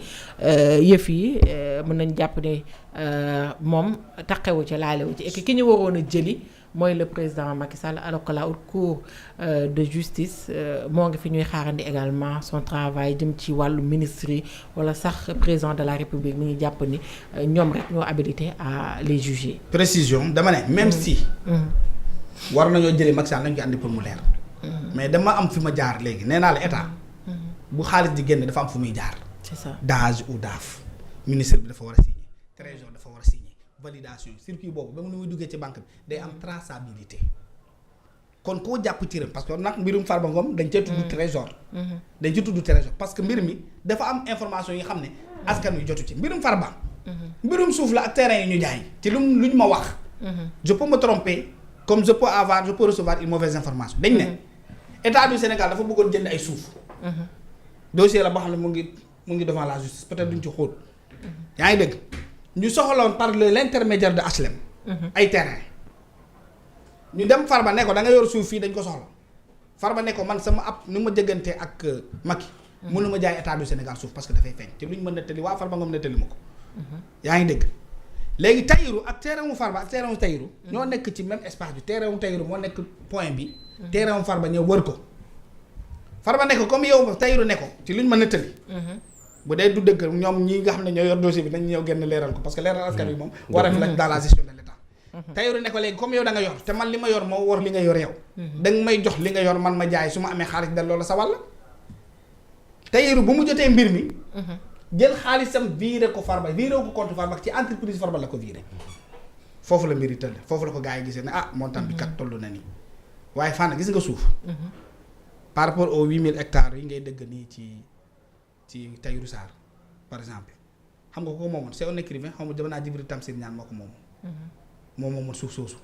yëf yi mën nañ jàpp ne moom taqewu ci laalewu ci et que ki ñu waroon a jëli mooy le président Macky Sall alors que la haute cour de justice moo ngi fi ñuy xaarandi également son travail jëm ci wàllu ministre yi wala sax président de la république mi ngi jàpp ni ñoom rek ñoo habilité à les juger. précision dama ne même si. war nañoo jëlee Macky Sall nañ ko andi pour mu leer. mais dama am fi ma jaar léegi nee naa la état. bu xaalis di génn dafa am fu muy jaar. c'est ça DAGE ou DAF. ministre bi dafa war a signer trésor dafa war a signer validation circuit boobu ba mu nu muy duggee ci banque bi day am traçabilité kon koo jàpp ci parce que nag mbirum Farba Ngom dañ cee tudd trésor. dañ ci tudd trésor parce que mbir mi dafa am information yi xam ne askan wi jotu ci mbirum Farba. mbirum suuf la ak terrain yi ñu jaay ci lu ñu ma wax. je peux me tromper comme je peux recevoir une mauvaise information dañ ne état du Sénégal dafa bëggoon jënd ay suuf. dossier la boo xam ne mu ngi devant la justice peut-être duñ ci xóot. yaa ngi dégg ñu soxaloon par l'intermédiaire de HLM. ay terrain ñu dem Farba ne ko da nga yor suuf fii dañ ko soxla Farba ne ko man sama ab ni ma jëggante ak Macky. mënu ma jaay état du Sénégal suuf parce que dafay feeñ te luñ mën nettali waa Farba Ngom nettali ma ko. yaa ngi dégg léegi Tahirou ak terrain wu Farba ak terrain wu Tahirou ñoo nekk ci même espace bi terrain wu Tahirou moo nekk point bi. terrain wu Farba ñëw wër ko. Farba ne ko comme yow Tahirou ne ko ci luñ ma nettali. bu dee du dëgg ñoom ñi nga xam ne ñoo yor dossier bi nañ ñëw génn leeral ko parce que leeral askan wi moom. war a fi lañ dans la gestion de l'État. Tahirou ne ko léegi comme yow da nga yor te man li ma yor moo war li nga yor yow. da nga may jox li nga yor man ma jaay su ma amee xaalis delloo la sa wàll. Tahirou bu mu jotee mbir mi. jël xaalisam viré ko Farba viré ko compte Farba ci entreprise Farba la ko viré. foofu la mbir yi tëdd foofu la ko gars yi gisee ne montant bi kat toll na nii waaye Fana gis nga suuf. par rapport aux 8000 hectares yi ngay dëgg nii ci Tahirou Sarr par exemple xam nga ko moomoon c'est un écrivain xam nga dama naa Djibril Tamsir Niane moo ko moomoon. moom moomoon suuf soosu.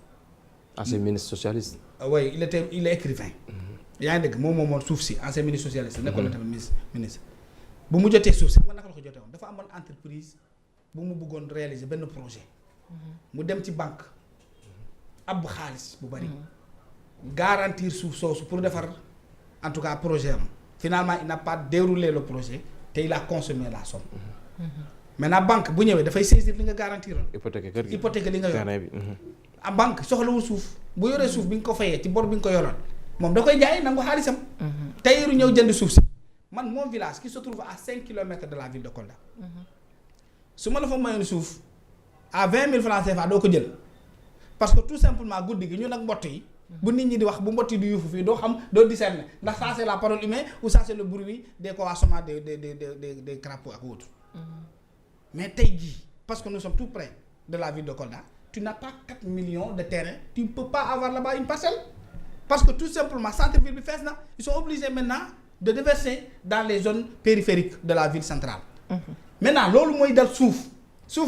ancien ministre socialiste. oui il est écrivain. yaa ngi dégg moom moomoon suuf si ancien ministre socialiste. nekkoon na tamit ministre. bu mu jotee suuf si xam nga naka la ko jotee woon dafa amoon entreprise bu mu bëggoon réaliser benn projet. mu dem ci banque ab xaalis bu bari. garantir suuf soosu pour defar en tout cas projet am. finalement il n'a pas déroulé le projet te il a consommé la somme. maintenant banque bu ñëwee dafay saisir li nga garantiroon. hypothèque li nga yor a banque soxlawul suuf bu yoree suuf bi nga ko fayee ci bor bi nga ko yoroon moom da koy jaay nangu xaalisam. Tahirou ñëw jënd suuf si man mon village qui se trouve à 5 kilomètres de la ville de Kolda. su ma la fa mayoon suuf à 20 000 francs CFA doo ko jël parce que tout simplement guddi gi ñun ak mbott yi. bu nit ñi di wax bu mbott yi di yuufu fii doo xam doo discerner ndax ça c'est la parole humaine ou ça c'est le bruit des consommations des crapauds ak autres. mais tey jii parce que nous sommes tout près de la ville de Kolda tu n'as pas 4 millions de terrain tu ne peux pas avoir là-bas une parcelle parce que tout simplement centre-ville bi fees na ils sont obligés maintenant de déverser dans les zones périphériques de la ville centrale. maintenant loolu mooy dal suuf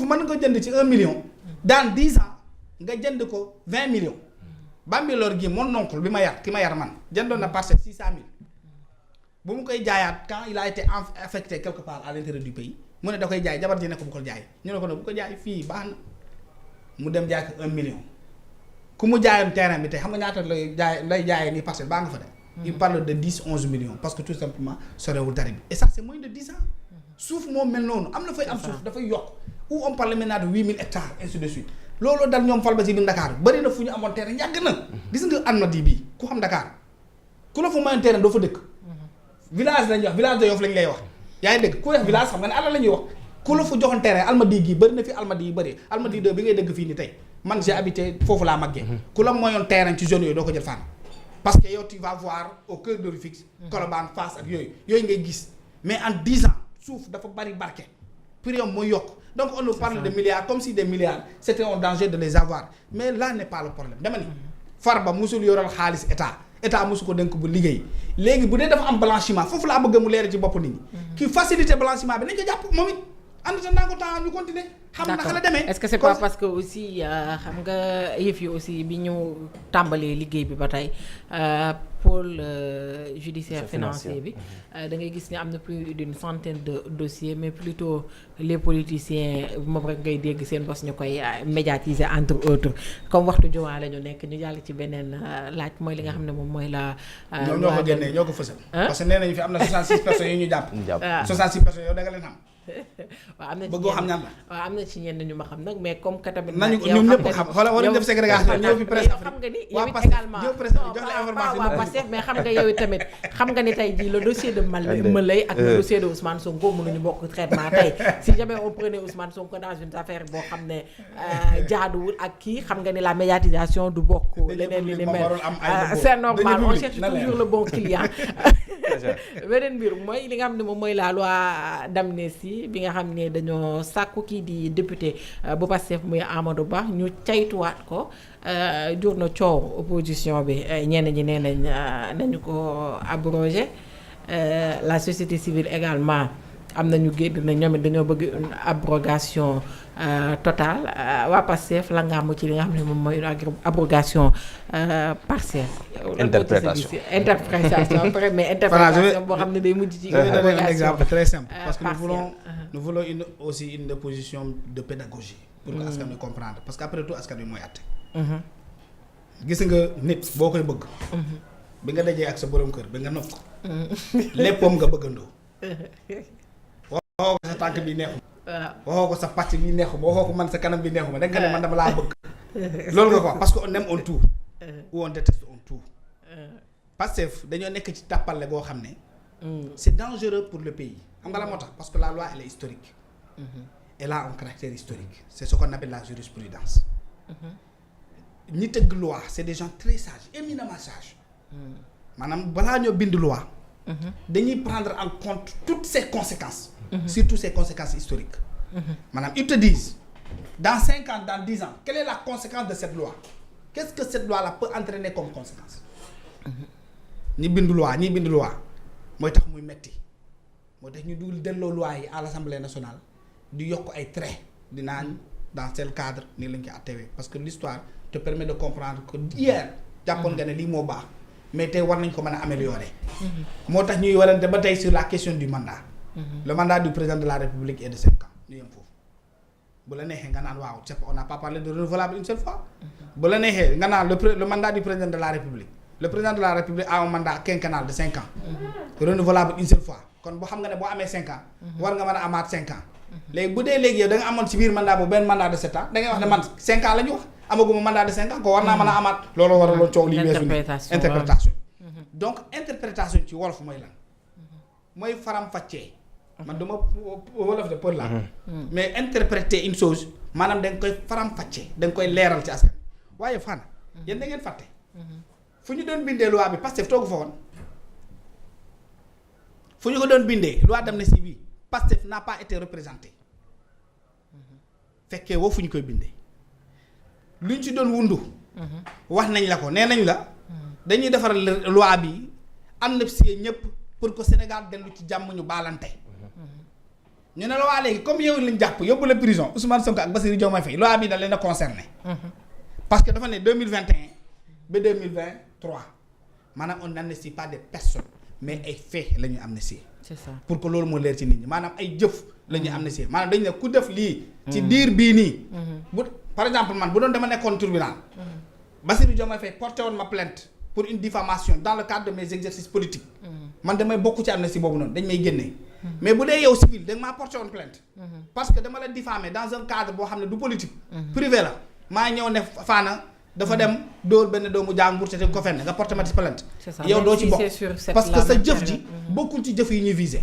mën nga jënd ci 1 million. dans 10 ans nga jënd ko 20 millions. Bambilor gi mon oncle bi ma yar ki ma yar man jëndoon na parcelle 600 000 bu mu koy jaayaat quand il a été affecté quelque part à l'intérieur du pays mu ne da koy jaay jabar ji ne ko bu ko jaay ñu ne ko ne bu ko jaay fii baax na mu dem jaay ko 1 million ku mu jaayoon terrain bi tey xam nga ñaata lay jaayee nii parcelle baa nga fa dem. il parle de 10-11 millions parce que tout simplement sorewul tari bi et ça c'est moins de 10 ans. suuf moom mel noonu am na fay am suuf dafay yokk où on parle maintenant de 8000 hectares ainsi de suite. looloo dal ñoom Farba si biir Dakar bëri na fu ñu amoon terrain yàgg na. gis nga Almadies bii ku xam Dakar ku la fa mayoon terrain doo fa dëkk. village lañuy wax village de Yoff lañ lay wax. yaa ngi dégg ku wax village xam nga ne àll la ñuy wax ku la fa joxoon terrain Almadies gii bëri na fi Almadies yu bëri Almadies 2 bi ngay dégg fii nii tey man j'ai habité foofu laa màggee. ku la mayoon terrain ci zone yooyu doo ko jël fan. parce que yow tu vas voir au cœur de Rufisque. Colobane Fass ak yooyu ngay gis mais en 10 ans suuf dafa bari barke prix am mooy yokk. donc on nous parle de milliards comme si des milliards c'était un danger de les avoir mais là n'est pas le problème dama ni Farba musul yoral xaalis état musu ko dénk bu liggéey léegi bu dee dafa am blanchiment foofu laa bëgg mu leer ci bopp nit ñi. ki facilité blanchiment bi nañ ko jàpp moom it en attendant ko temps ñu continuer. xam naka la demee est-ce que c'est pas parce que aussi xam nga yëf yi aussi bi ñu tàmbalee liggéey bi ba tey pôle judiciaire financier bi da ngay gis ne am na plus d'une centaine de dossiers mais plutôt les politiciens moom rek ngay dégg seen bos ñu koy médiatiser entre autres comme waxtu jumaa la ñu nekk ñu jàll ci beneen laaj mooy li nga xam ne moom mooy la. ñoo ko génnee ñoo ko fësal. parce que nee nañu fi am na 66 personnes yu ñu jàpp. 66 personnes yow da nga leen xam. waaw am na ci bëggoo xam ñan la. waaw am na ci ñenn ñu ma xam nag mais comme que tamit. nañu ñoom ñëpp xam xoolal war nañu def ségrégation ñëw fi presse xam nga ni waa yow it Pastef également ñëw presse jox la information waa Pastef mais xam nga yow it tamit xam nga ni tey jii le dossier de Malay ak le dossier de Ousmane Sonko mënuñu bokk traitement tey si jamais on prenait Ousmane Sonko dans une affaire boo xam ne jaaduwul ak kii xam nga ni la médiatisation du bokk leneen li ni mel c'est normal on cherche toujours le bon client beneen mbir mooy li nga xam ne moom mooy la loi d'amnistie bi nga xam ne dañoo sàkku kii di député bu Pastef muy Amadou Ba ñu caytuwaat ko jur na coow opposition bi ñenn ñi nee nañ nañu ko abrogé la société civile également am na ñu génn na ñoom it dañoo bëgg une abrogation totale waa Pastef la nga am ci li nga xam ne moom mooy une abrogation partielle. interprétation après mais interprétation boo xam ne day mujj ci. je vais donner un exemple très simple. parce que nous voulons aussi une position de pédagogie. pour que askan wi comprendre parce que après tout askan wi mooy àtte. gis nga nit boo koy bëgg. bi nga dajee ak sa borom kër bi nga nopp ko. léppam nga bëggandoo. waxoo ko sa tànk bi neexuma. waxoo ko sa pàcc bi neexuma waxoo ko man sa kanam bi neexuma da nga ne man dama laa bëgg. loolu nga ko wax parce que on aime on tout. ou on déteste on tout. Pastef dañoo nekk ci tàppale boo xam ne. c'est dangereux pour le pays xam nga la moo tax parce que la loi elle est historique. elle a un caractère historique c'est ce qu'on appelle la jurisprudence. ñi tëgg loi c'est des gens très sages éminemment sages. maanaam balaa ñoo bind loi. dañuy prendre en compte toutes ces conséquences. surtout ces conséquences historiques. maanaam ils te disent dans 5 ans dans 10 ans quelle est la conséquence de cette loi qu'est-ce que cette loi là peut entraîner comme conséquence. ñi bind loi mooy tax muy metti moo tax ñu dul delloo loi yi à l'Assemblée nationale di yokk ay traits di naan dans tel cadre nii lañ ko attewee parce que l'histoire te permet de comprendre que hier jàppoon nga ne lii moo baax mais tey war nañ ko mën a améliorer. moo tax ñuy warante ba tey sur la question du mandat. le mandat du président de la République est de 5 ans ñu yem foofu bu la neexee nga naan waaw c'est on n'a pas parlé de renouvelable une seule fois. bu la neexee nga naan le mandat du président de la République le président de la République a un mandat quinquennal de 5 ans. renouvelable une seule fois kon boo xam nga ne boo amee 5 ans. war nga mën a amaat 5 ans. léegi bu dee léegi yow da nga amoon ci biir mandat bu benn mandat de 7 ans da ngay wax ne man 5 ans la ñu wax amaguma mandat de 5 ans ko war naa mën a amaat. loolu waraloon coow li weesu interprétation donc interprétation ci wolof mooy lan mooy faram-fàccee. man duma wolof de pël la mais interpréter une chose maanaam da nga koy faram-fàccee da nga koy leeral ci askan waaye fan yéen da ngeen fàtte. fu ñu doon bindee loi bi Pastef toogu fa woon fu ñu ko doon bindee loi d'amnistie bi Pastef n'a pas été représenté fekkee woo fu ñu koy bindee lu ñu ci doon wundu wax nañ la ko nee nañ la dañuy defar loi bi amnistie ñëpp pour que Sénégal dellu ci jàmm ñu baalante ñu ne la waa léegi comme yow lañ jàpp yóbbu la prison Ousmane Sonko ak Bassirou Diomaye Faye loi bi da leen a concerné parce que dafa ne 2021 ba 2023 maanaam on n'amnistie pas des personnes mais ay faits la ñuy amnistier. c'est ça pour que loolu moo leer ci nit ñi maanaam ay jëf la ñuy amnistier maanaam dañu ne ku def lii. ci diir bii nii. bu par exemple man bu doon dama nekkoon tribunal. Bassirou Diomaye Faye porté woon ma plainte pour une diffamation dans le cadre de mes exercices politiques. man damay bokk ci amnistie boobu noonu dañ may génnee. mais bu dee yow civil da nga maa porté woon plainte. parce que dama la diffamé dans un cadre boo xam ne du politique. privé la maa ñëw ne faana. dafa dem dóor benn doomu jàmbur te ko fenn nga porté ma ci plainte yow doo ci bokk parce que sa jëf ji bokkul ci jëf yi ñuy visé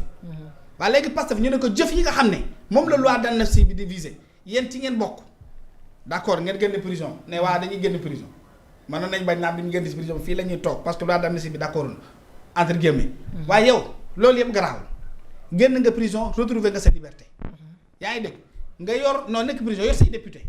waaye léegi Pastef ñu ne ko jëf yi nga xam ne moom la loi d'amnistie bi di visé yéen ci ngeen bokk d'accord ngeen génn prison ne waa dañuy génn prison mënoon nañ bañ naa bi ñu génn prison fii la ñuy toog parce que loi d'amnistie bi d'accord entre guillemets waaye yow loolu yëpp garaawul génn nga prison retrouver nga sa liberté yaa ngi dégg nga yor noo nekk prison yor say député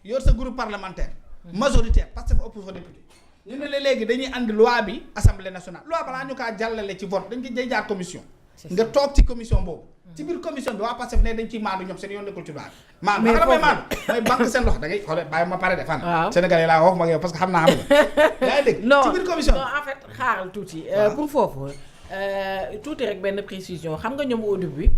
yor sa groupe parlementaire majoritaire parce que ëpp fa député ñu ne la léegi dañuy andi loi bi assemblée nationale loi balaa ñu kaa jàllale ci vote dañ ko day jaar commission nga toog ci commission boobu ci biir commission bi waa Pastef ne dañ ciy maandu ñoom seen yoon nekkul ci loi bi maandu naka la may maandu mooy banque seen loxo da ngay xoole bàyyi ma pare de fan Sénégalais laa wax ma yow parce que xam naa xam nga yaa ngi dégg ci biir commission non en fait xaaral tuuti pour foofu tuuti rek benn précision xam nga ñoom au début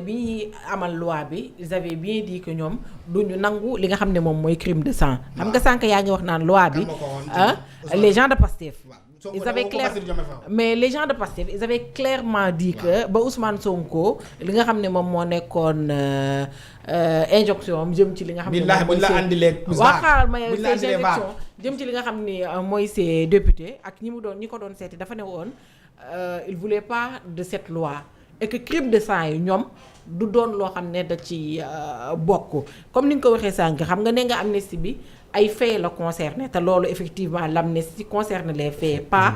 bi ñuy amal loi bi ils avaient bien dit que ñoom duñu nangu li nga xam ne moom mooy crime de sang xam nga sànq yaa ngi wax naan loi bi les gens de Pastef ils avaient mais les gens de Pastef ils avaient clairement dit que ba Ousmane Sonko li nga xam ne moom moo nekkoon injonction am jëm ci li nga xam ne xaaral ma ces injonctions jëm ci li nga xam ni mooy ces députés ak ñi ko doon seeti dafa ne woon il voulait pas de cette loi et que crime de sang yi ñoom du doon loo xam ne da ci bokk comme ni nga ko waxee sànq xam nga ne nga amnistie bi ay faits la concerné te loolu effectivement l'amnistie concerne les faits pas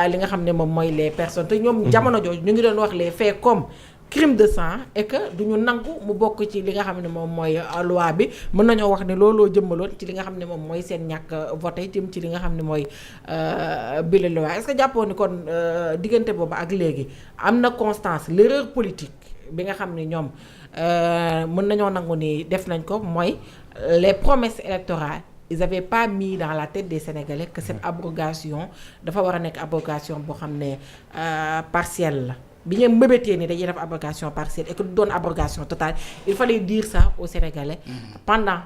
li nga xam ne moom mooy les personnes te ñoom jamono jooju ñu ngi doon wax les faits comme crime de sang et que du ñu nangu mu bokk ci li nga xam ne moom mooy loi bi mën nañoo wax ne looloo jëmmaloon ci li nga xam ne moom mooy seen ñàkk voté jëm ci li nga xam ne mooy bile loi est-ce que jàppoon ni kon diggante boobu ak léegi am na constance l'erreur politique bi nga xam ne ñoom mën nañoo nangu ni def nañ ko mooy les promesses électorales ils avaient pas mis dans la tête des Sénégalais que cette abrogation dafa war a nekk abrogation boo xam ne partielle la bi ñu mëbëtee ni dañuy def abrogation partielle et que du doon abrogation totale il fallait dire ça aux Sénégalais pendant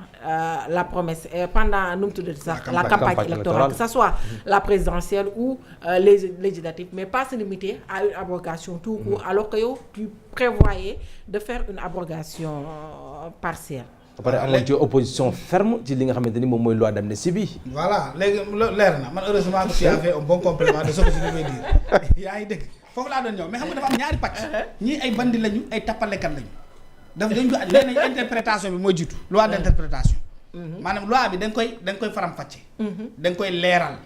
la promesse pendant nu mu tuddati sax la campagne électorale que ça soit la présidentielle ou les législatives mais pas se limiter à une abrogation tout court alors que yow tu prévoyais de faire une abrogation partielle. ba pare amoon ci opposition ferme ci li nga xamante ni moom mooy loi d'amnistie bi. voilà léegi leer na man heureusement que tu as fait un bon complément de ce que je devais dire yaa ngi dégg foofu laa doon ñëw mais xam nga dafa am ñaari pàcc. ñii ay bandi lañu ay tappalekat lañu. dañ ko nee nañ interprétation bi mooy jiitu. loi d'interprétation. maanaam loi bi da nga koy faram-fàcce. da nga koy leeral.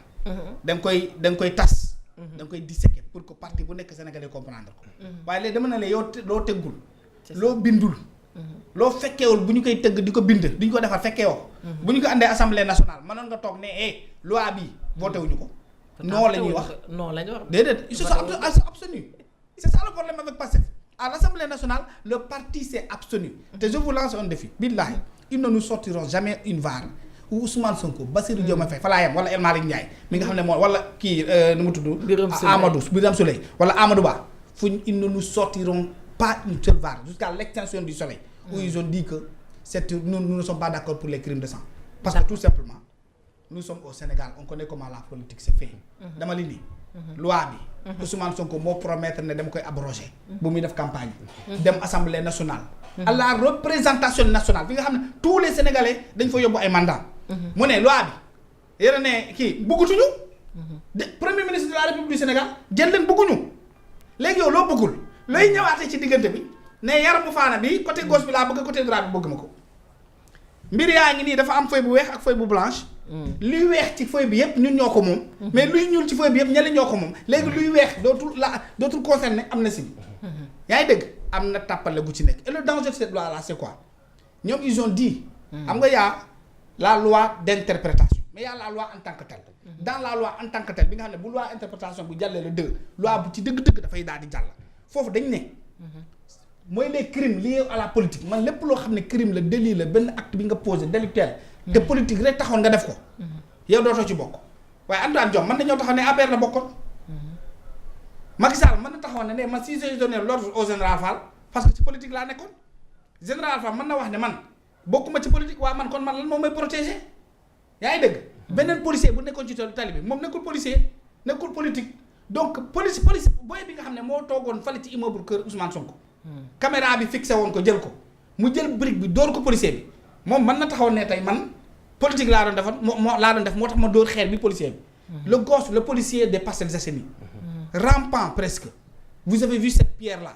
da nga koy tas. da nga koy disséquer pour que parti bu nekk Sénégalais comprendre ko. waaye léegi dama ne la yow loo teggul. loo bindul. loo fekkeewul bu ñu koy tëgg di ko bind di ñu ko defar fekkeewoo. bu ñu ko andee assemblée nationale mënoon nga toog ne loi bi voté wuñu ko. non la ñuy wax non la ñuy wax. déedéet ils se sont abstenus c'est ça le problème avec Pastef à l'Assemblée nationale le parti s'est abstenu. te je vous lance un défi. billahi ils ne nous sortiront jamais une VAR où Ousmane Sonko Bassirou Diomaye Faye fa laa yem wala El Malick Ndiaye mi nga xam ne moom wala kii nu mu tudd. Birame Souleye wala Amadou Ba fu ils ne nous sortiront pas une seule VAR jusqu'à l'extinction du soleil où ils ont dit que nous ne sommes pas d'accord pour les crimes de sang parce que tout simplement nous sommes au Sénégal on connaît comment la politique se fait dama li nii loi bi Ousmane Sonko moo promettre ne dama koy abroger bu muy def campagne dem Assemblée nationale à la représentation nationale fi nga xam ne tous les Sénégalais dañ fa yóbbu ay mandats mu ne loi bi yéen ne kii bëggatuñu de premier ministre de la République du Sénégal jël leen bëgguñu léegi yow loo bëggul looy ñëwaatee ci diggante bi ne yaramu faana bi côté gauche bi laa bëgg côté droit bi bëgg ma ko mbir yaa ngi nii dafa am feuille bu weex ak feuille bu blanche luy weex ci feuille bi yëpp ñun ñoo ko moom mais luy ñuul ci feuille bi yëpp ñeneen ñoo ko moom léegi luy weex dootul concerné am na si yaa ngi dëgg am na tàppale gu ci nekk et le danger de cette loi là c'est quoi ñoom ils ont dit xam nga yaa la loi d'interprétation mais yaa la loi en tant que telle dans la loi en tant que telle bi nga xam ne bu loi interprétation bu jàllee le deux loi bu ci dëgg-dëgg dafay daal di jàll foofu dañ ne mooy les crimes liés à la politique man lépp loo xam ne crime la délit la benn acte bi nga posé délictuel te politique rek taxoon nga def ko yow dootoo ci bokk waaye Antoine Diome mën nañoo taxaw ne APR la bokkoon Macky Sall mën na taxaw ne man si j'ai donné l'ordre au général Fall parce que ci politique laa nekkoon général Fall mën na wax ne man bokkuma ci politique waaye man kon man lan moom may protéger yaa ngi dëgg beneen policier bu nekkoon ci tali bi moom nekkul policier nekkul politique donc police booy bi nga xam ne moo toogoon fale ci immeuble kër Ousmane Sonko caméra bi fixé woon ko jël ko mu jël brique bi dóor ko policier bi moom mën na taxaw ne tey man politique laa doon defar moo laa doon def moo tax ma dóor xeer bi policier bi le gosse le policier des Parcelles Assainies rampant presque vous avez vu cette pierre là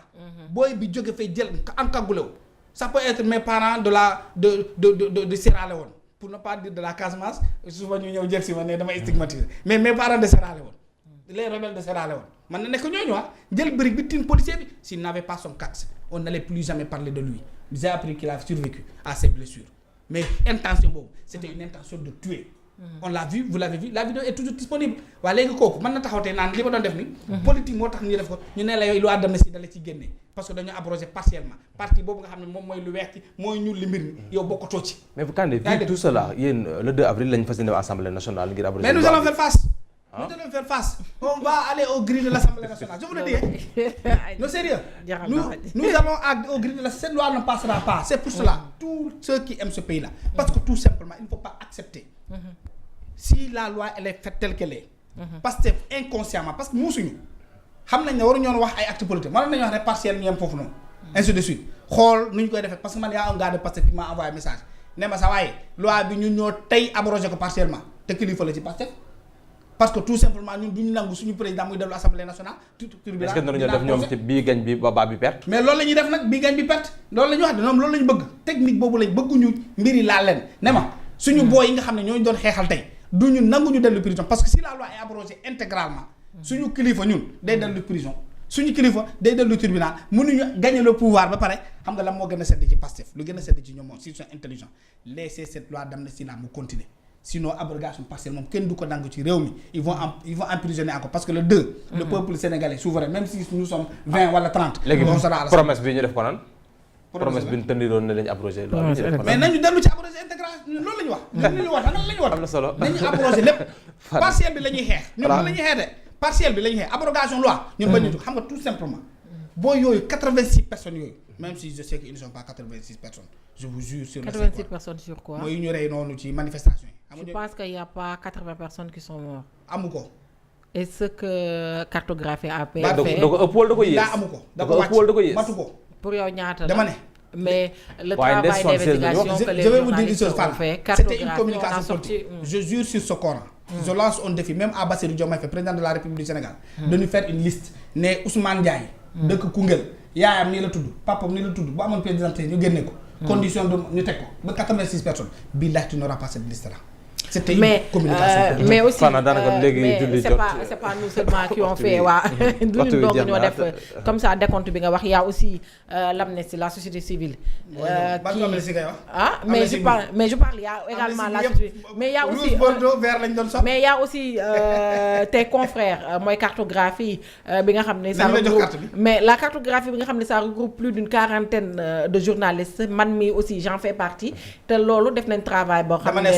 booy bi jóge fay jël encagoulé wu ça peut être mes parents de Sierra Leone pour ne pas dire de la Casamance souvent ñu ñëw jël si ma ne damay stigmatiser mais mes parents de Sierra Leone les rebelles de Sierra Leone man na nekk ñooñu jël brique bi tin policier bi s'il n'avait pas son casque on n'allait plus jamais parler de lui j'ai appris qu'il a survécu à ses blessures mais intention boobu c'était une intention de tuer on l'a vu vous l'avez vu la vidéo est toujours disponible waaye léegi kooku mën na taxawtee naan li ma doon def ni politique moo tax ñu def ko ñu ne la yooyu loi d'amnistie dala ci génne parce que dañoo abrogé partiellement parti boobu nga xam ne moom mooy lu weex ci mooy ñuul li mbir mi yow bokkatoo ci mais vous Kandé vu tout cela yéen le 2 avril lañu fas yéene Assemblée nationale ngir abrogé mais nous allons faire face nous allons faire face on va aller au gris de l'Assemblée nationale je vous le dis non sérieux nous allons au gris de cette loi ne passera pas c'est pour cela tous ceux qui aiment ce pays là parce que tout simplement il ne faut pas accepter si la loi elle est faite telle qu'elle est Pastef inconsciemment parce que muusuñu xam nañ ne waru ñoon wax ay acte politique mënoon nañu wax rek partiel ñu yem foofu noonu ainsi de suite xool nu ñu koy defee parce que man yaa un gars de Pastef qui m'a envoyé message ne ma sa waaye loi bi ñun ñoo tey abrogé ko partiellement te kilifa la ci Pastef parce que tout simplement ñun duñu nangu suñu président muy dellu assemblée nationale est-ce que nañu def ñoom ci bii gañ bi ba bi perte mais loolu la ñuy def nag bii gañ bi perte loolu la ñuy wax de ñoom loolu la ñu bëgg technique boobu lañ bëgguñu mbiri laal leen ne ma suñu booy yi nga xam ne ñooñu doon xeexal tey duñu nangu ñu dellu prison parce que si la loi est abrogée intégralement suñu kilifa ñun day dellu prison suñu kilifa day dellu tribunal mënuñu gagner le pouvoir ba pare xam nga lan moo gën a sedd ci Pastef lu gën a sedd ci ñoom moom s'ils sont intelligents laisser cette loi d'amnistie là mu continuer sinon abrogation partielle moom kenn du ko nangu ci réew mi ils vont emprisonner encore parce que le 2 le peuple sénégalais souverain même si nous sommes 20 wala 30 léegi promesse bi ñu def ko nan promesse bi ñu tëndiroon ne lañu abrogé mais nañu dellu ci abrogé intégration loolu la ñu wax lan la ñu wax lan la ñu wax am na solo nañu abrogé lépp partiel bi la ñuy xeex ñun la ñuy xeex de partiel bi la ñuy xeex abrogation loi ñun bañ ñu xam nga tout simplement boo yooyu 86 personnes yooyu même si je sais qu'ils ne sont pas 86 personnes je vous jure sur le 86 personnes sur quoi mooy ñu rey noonu ci manifestation yi je pense qu'il y a pas 80 personnes qui sont mortes amu ko et ce que cartographie a fait da ko ëpp wala da ko yées daa amu ko da ko wàcc matu ko pour yow ñaata dama ne mais le travail d'investigation que les journalistes ont fait c'était une communication politique je jure sur ce Coran je lance un défi même à Bassirou Diomaye Faye président de la République du Sénégal de nous faire une liste ne Ousmane Ndiaye dëkk Koungheul yaayam nii la tudd papam nii la tudd bu amoon président ñu génne ko condition de ñu teg ko ba 86 personnes billahi tu n'auras pas cette liste là c'était une communication mais aussi mais c'est pas nous seulement qui ont fait waa duñu donc ñoo def comme ça décompte bi nga wax y a aussi l'amnistie la société civile mais je parle y a également la société mais y a aussi mais y a aussi tes confrères mooy cartographie bi nga xam ne ça regroupe mais la cartographie bi nga xam ne ça regroupe plus d'une quarantaine de journalistes man mi aussi j'en fais partie te loolu def nañ travail boo xam ne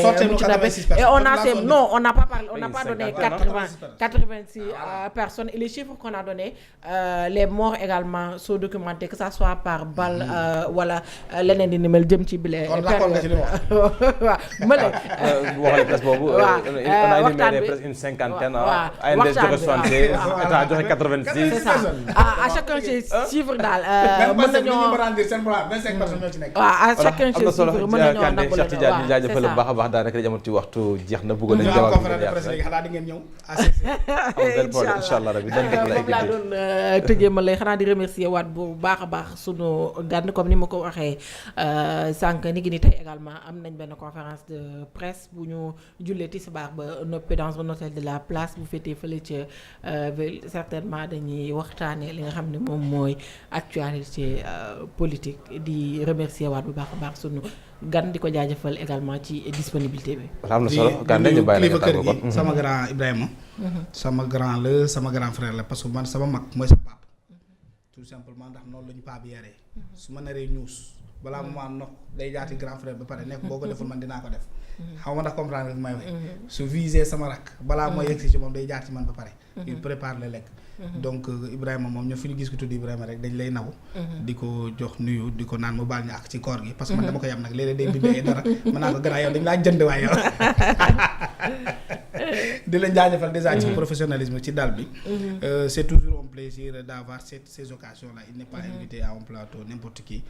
et on a fait non on n'a pas parlé on n'a pas donné 86 personnes et les chiffres qu'on a donné les morts également sont documentés que ça soit par balle wala leneen di ni mel jëm ci bile période waaw ma ne waxale presse boobu on a énuméré presque une cinquantaine ANDS joxe 76 état joxe 86 c'est ça à chacun ses chiffres daal mën nañoo waaw à chacun ses chiffres mën nañoo nangu Cheikh Tidiane ñu jaajëfal bu baax a baax daanaka jamono ci waxtu jeex na bëggoon nañu jawab xanaa di ngeen ñëw inshallah rabbi dañ def la laa doon tëjee ma lay xanaa di remercier waat bu baax a baax sunu gan comme ni ma ko waxee sànq ni ngi ni tey également am nañ benn conférence de presse bu ñu jullee tisbaar ba noppi dans un hôtel de la place bu féetee fële ca certainement dañuy waxtaanee li nga xam ne moom mooy actualité politique di remercier waat bu baax a baax sunu gan di ko jaajëfal également ci disponibilité bi. am na solo gan dañu bàyyi la kër gi sama grand Ibrahima. sama grand la sama grand frère la parce que man sama mag mooy sama papa. tout simplement ndax noonu la ñu paa bi yaree. su ma naree ñuus balaa mu ma noq day jaati grand frère ba pare nekk boo ko deful man dinaa ko def. xaw ma ndax comprendre nga may wax. su visé sama rak balaa mooy yegsi ci moom day jaati man ba pare. il prépare le lekk. donc Ibrahima moom ñoo fi ñu gis ko tudd Ibrahima rek dañ lay naw di ko jox nuyu di ko naan mu baal ñu ak ci koor gi parce que man dama ko yam nag léeg-léeg day bindee dara mën naa ko gën a yow dañ laa jënd waay yow di leen jaajëfal déjà ci professionnalisme ci dal bi c'est toujours un plaisir d'avoir ces occasions là il n'est pas invité à un plateau n'importe qui